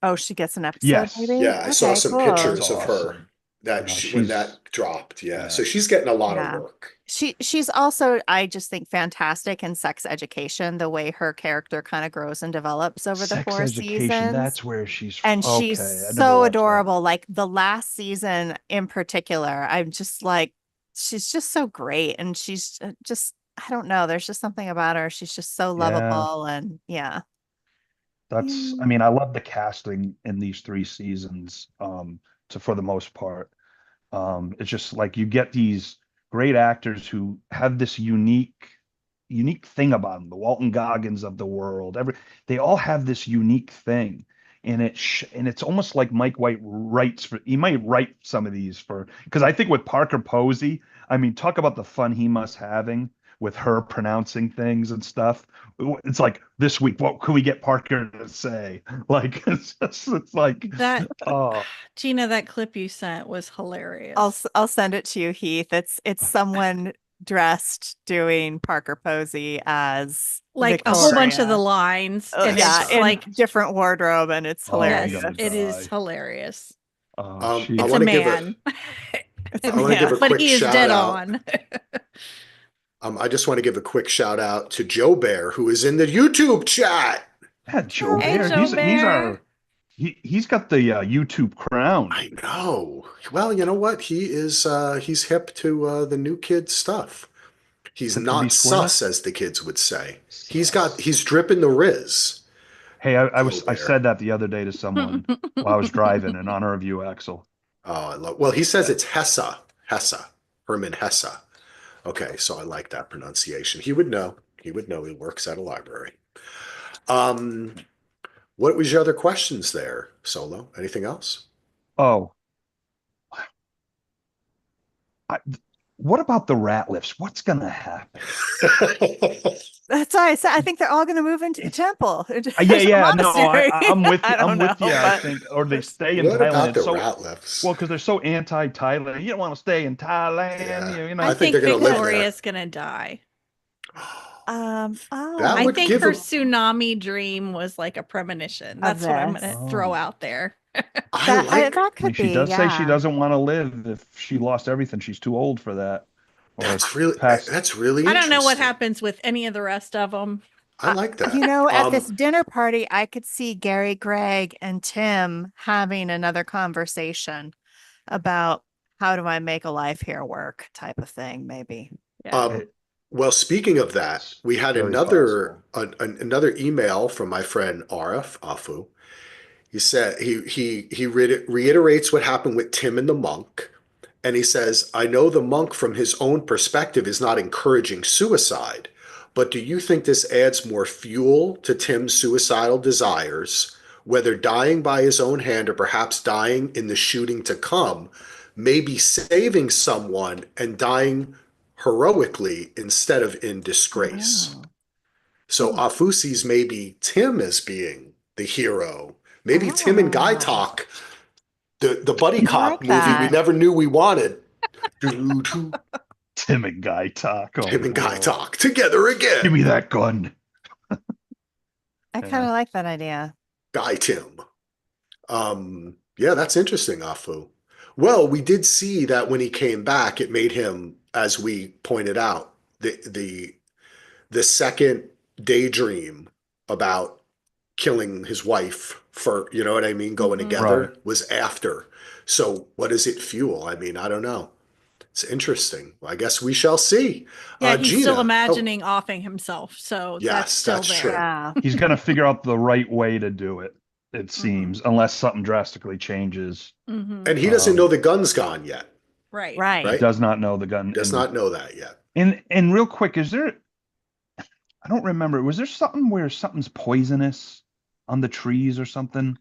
Oh, she gets an episode, Yes, maybe? Yeah, I saw Okay, some cool. that's pictures of her awesome. that No, when she's that dropped. Yeah, yeah. so she's getting a lot of Yeah. work. She's also, I just think, fantastic in Sex Education, the way her character kind of grows and develops over the Sex 4 Education. seasons. That's where she's And she's okay. I never so watched that. adorable. Like the last season in particular, I'm just like, she's just so great. And she's just, I don't know, there's just something about her. She's just so Yeah, lovable. And yeah. that's. I Yeah. mean, I love the casting in these 3 seasons. For the most part. It's just like you get these great actors who have this unique thing about them, the Walton Goggins of the world. They all have this unique thing. And it's almost like Mike White writes for he might write some of these for because I think with Parker Posey, I mean, talk about the fun he must having with her pronouncing things and stuff. It's like this week, what could we get Parker to say? Like it's like That oh Gina, that clip you sent was hilarious. I'll send it to you, Heath. It's someone dressed doing Parker Posey as Like a whole bunch of the Victoria. lines, and Yeah, it's in like, different wardrobe, and it's Oh, I'm yes, hilarious. gonna it is die. hilarious. I It's want a to give man. It's I want to give a But quick he is shout dead out. on. I just want to give a quick shout out to Joe Bear, who is in the YouTube chat. Yeah, Joe Hey, Bear. Joe He's Bear. our he's got the YouTube crown. I know. Well, you know what? He's hip to the new kid stuff. He's Hip to be not square. sus, as the kids would say. Sus. He's dripping the Riz. Hey, Joe I Bear. said that the other day to someone while I was driving in honor of you, Axel. Oh, I love. Well, he says it's Hessa, Herman Hesse. Okay, so I like that pronunciation. He would know. He would know. He works at a library. Um, what was your other questions there, Solo? Anything else? Oh, I, what about the rat lifts? What's gonna happen? That's why I said I think they're all going to move into the temple. Yeah. No, I'm with you. I don't I'm with know, you. I but think, or they stay in What Thailand. about the It's so rat lifts? well because they're so anti-Thailand. You don't want to stay in Thailand. Yeah. You know. I I think think they're gonna live there. Victoria's gonna die. oh, That I would think give her a- tsunami dream was like a premonition. That's what I'm gonna this. throw Oh. out there. that I could mean, she be, does say she yeah. doesn't want to live if she lost everything. She's too old for that. Or That's really past. that's really I don't know what interesting. happens with any of the rest of them. I like that. You know, at this dinner party, I could see Gary, Greg, and Tim having another conversation about how do I make a life here work type of thing, maybe. Yeah. Well, speaking of that, we had Very another another email from my friend Arif Afu. He said he reiterates what happened with Tim and the monk, and he says, "I know the monk from his own perspective is not encouraging suicide, but do you think this adds more fuel to Tim's suicidal desires, whether dying by his own hand or perhaps dying in the shooting to come, maybe saving someone and dying heroically instead of in disgrace?" Oh. So Afu sees maybe Tim as being the hero. Maybe Tim and Guy Oh. Talk, the buddy I cop like movie we that. never knew we wanted. Doo-doo-doo. Tim and Guy talk. Oh, Tim and Guy Lord. Talk together Give again. me that gun. I kind of like that idea. Guy Tim. Yeah, that's interesting, Afu. Well, we did see that when he came back, it made him, as we pointed out, the second daydream about killing his wife for, you know what I mean, going together Right. was after. So what does it fuel? I mean, I don't know. It's interesting. Well, I guess we shall see. Yeah, he's Gina. still Oh, imagining offing himself. So Yes, that's still that's there. true. Yeah. He's gonna figure out the right way to do it. It seems, unless something drastically changes. Mhm. and he doesn't know the gun's gone yet. Right. Right. He Right. does not know the gun. Does not know that yet. And real quick, is there? I don't remember. Was there something where something's poisonous on the trees or something?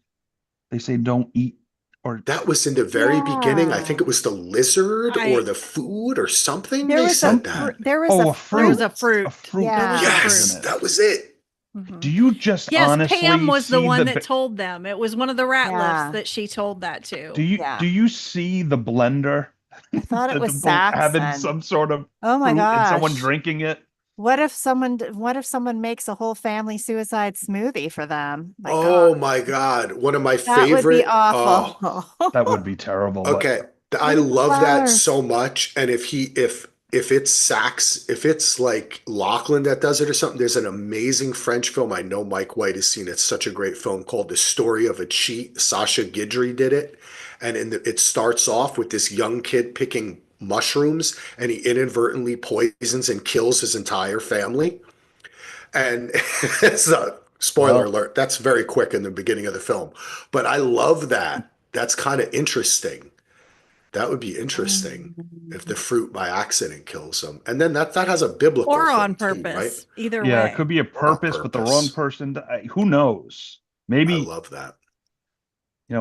They say don't eat or That was in the very beginning. I think Yeah. it was the lizard I- or the food or something. There They was said a that. there was oh, a a fruit. There was a fruit. A fruit. Yeah. with Yes, poison in it. that was it. Mhm. Do you just Yes, Pam honestly was the see one the that told them. It was one of the Ratliffs Yeah. that she told that do to. you Yeah. do you see the blender I thought it was having Saxon. some sort of Oh my fruit and someone gosh. drinking it? What if someone makes a whole family suicide smoothie for them? My God, Oh my God. One of my that would be favorite. awful. Oh, That would be terrible, but okay. I What are the love that flowers? so much. And if it's if it's like Lachlan that does it or something, there's an amazing French film. I know Mike White has seen it. It's such a great film called The Story of a Cheat. Sasha Guidry did it. And it starts off with this young kid picking mushrooms and he inadvertently poisons and kills his entire family. And it's a spoiler well, alert. That's very quick in the beginning of the film. But I love that. That's kind of interesting. That would be interesting if the Mm. fruit by accident kills them. And then that has a biblical Or on thing too, right? purpose. Either yeah, it way. could be a Or on purpose, but the wrong purpose. person. Who knows? I Maybe, love that.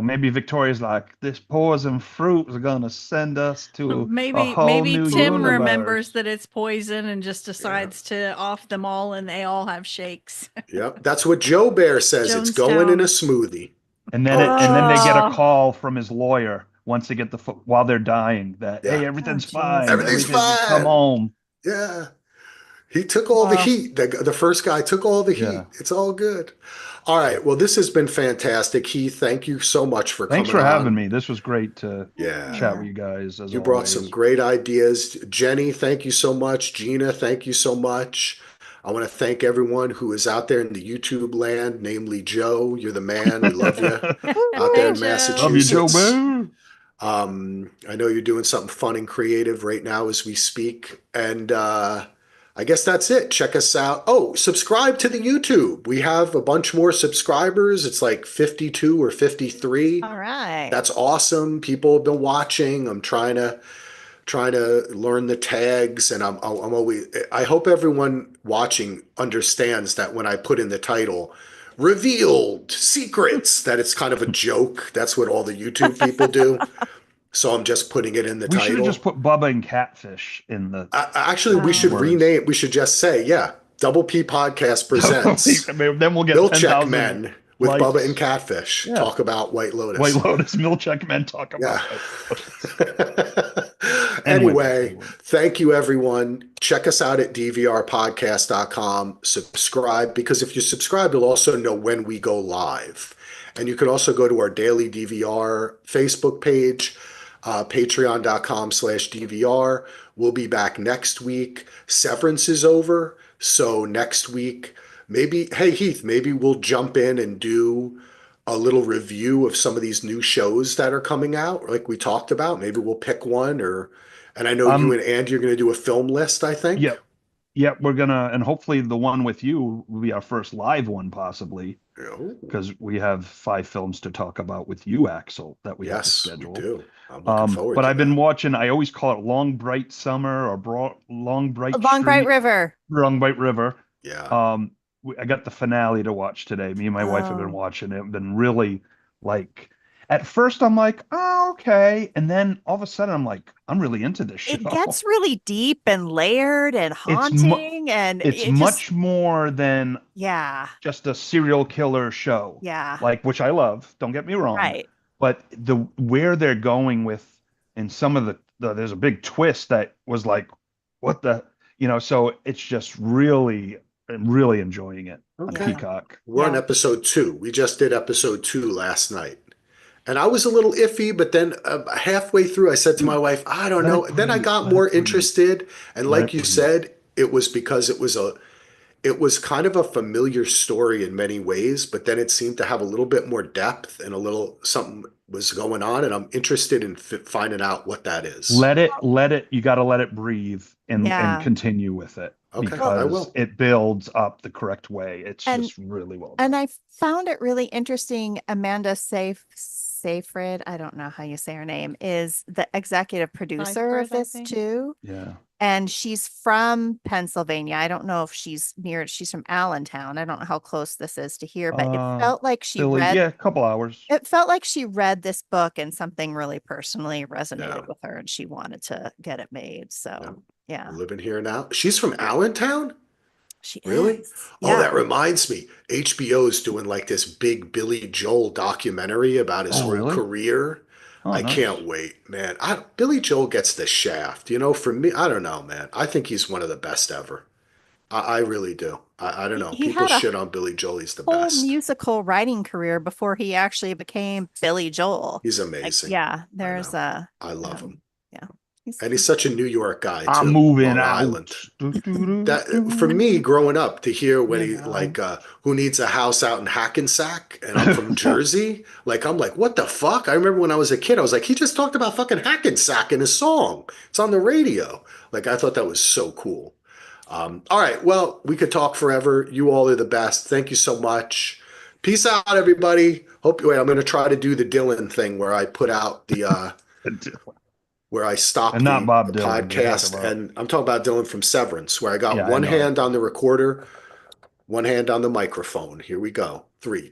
maybe Victoria's like, this poison fruit is gonna send us to a Maybe whole maybe new Tim remembers universe. that it's poison and just Yeah. decides to off them all and they all have shakes. Yep. That's what Joe Bear says. It's going in a Jonestown. smoothie. And then they get a Oh, call from his lawyer once they get while they're dying that, Yeah. hey, oh, everything's fine, Everything's Jesus. everything, come fine. home. Yeah. He took all the Oh, heat. The first guy took all the Yeah. heat. It's all good. All right. Well, this has been fantastic. Heath, thank you so much for Thanks coming for having on. me. This was great to Yeah. chat yeah. with you guys as You brought some always. great ideas. Jenny, thank you so much. Gina, thank you so much. I want to thank everyone who is out there in the YouTube land, namely Joe. You're the man. We love you out there Hey, Woo-hoo. in Joe. Love you, Joe Massachusetts. Boo. I know you're doing something fun and creative right now as we speak. And I guess that's it. Check us out. Oh, subscribe to the YouTube. We have a bunch more subscribers. It's like 52 or 53. All right. That's awesome. People have been watching. I'm trying to learn the tags, and I'm always. I hope everyone watching understands that when I put in the title, revealed secrets, that it's kind of a joke. That's what all the YouTube people do. So I'm just putting it in the We should have just title. put Bubba and Catfish in the Actually, we should Oh, words. rename. We should just say, yeah, Double P Podcast presents Then we'll get Milkcheck 10,000 Men with Bubba and likes. Catfish. Yeah. Talk about White White Lotus. Lotus, Milkcheck Men talk Yeah. about White Lotus. And women. Anyway, thank you, everyone. Check us out at dvrpodcast.com. Subscribe, because if you subscribe, you'll also know when we go live. And you can also go to our Daily DVR Facebook page, patreon.com/DVR. We'll be back next week. Severance is over. So next week, maybe, hey, Heath, maybe we'll jump in and do a little review of some of these new shows that are coming out, like we talked about. Maybe we'll pick one, and I know you Um, and Andy are going to do a film list, I think. yep. Yep, and hopefully the one with you will be our first live one, possibly, Oh, because we have 5 films to talk about with you, Axel, that we have to yes, we schedule. do. I'm looking forward But to I've been that. watching, I always call it Long Bright Summer or Long Bright Long Bright Street, River. Long Bright River. Yeah. I got the finale to watch today. Me and my wife have been Oh, watching it. Been really like, at first I'm like, oh, okay. And then all of a sudden I'm like, I'm really into this show. it gets really deep and layered and It's mu haunting, and it's it just, much more than yeah, just a serial killer show, yeah, like, which I love, don't get me wrong, right. but where they're going with, and some of there's a big twist that was like, what the, so it's just really, I'm really enjoying it on Okay. Yeah, Peacock. We're on yeah. episode 2. We just did episode 2 last night. And I was a little iffy, but then halfway through, I said to my wife, I don't Let know. it Then I breathe, got let it more breathe, interested. And let like it you breathe. said, it was because it was kind of a familiar story in many ways, but then it seemed to have a little bit more depth and a little something was going on. And I'm interested in finding out what that is. You got to let it breathe and Yeah. continue with it, Okay, Well, I because will. it builds up the correct way. It's and just really well and done. I found it really interesting. Amanda Seyfried, I don't know how you say her name, is the executive producer of Seyfried, I this think. too. Yeah. And she's from Pennsylvania. I don't know if she's from Allentown. I don't know how close this is to here, but it felt like Philly, yeah, a couple hours. this book and something really personally resonated Yeah. with her and she wanted to get it made. Yeah. So, yeah. Living here now. She's from Allentown? She Really? is. Oh, Yeah. that reminds me. HBO is doing like this big Billy Joel documentary about his Oh, whole really? career. Oh, I nice. can't wait, man. Billy Joel gets the shaft. For me, I don't know, man. I think he's one of the best ever. I really do. I don't know. He People had a shit on Billy Joel. He's the whole best. musical writing career before he actually became Billy Joel. He's Like, amazing. yeah, I there's know. a I love him. yeah. And he's such a New York guy I'm too, moving Long out. Island. Do, do, do, That for me do. growing up to hear when You he know. who needs a house out in Hackensack and I'm from Jersey, like I'm like, what the fuck? I remember when I was a kid, I was like, he just talked about fucking Hackensack in his song. It's on the radio. Like I thought that was so cool. All right, well, we could talk forever. You all are the best. Thank you so much. Peace out, everybody. Hope you wait. I'm gonna try to do the Dylan thing where I put out the where I And stop not the Bob Dylan you're talking podcast. about. And I'm talking about Dylan from Severance, where I got Yeah, I one know. hand on the recorder, one hand on the microphone. Here we go. 3,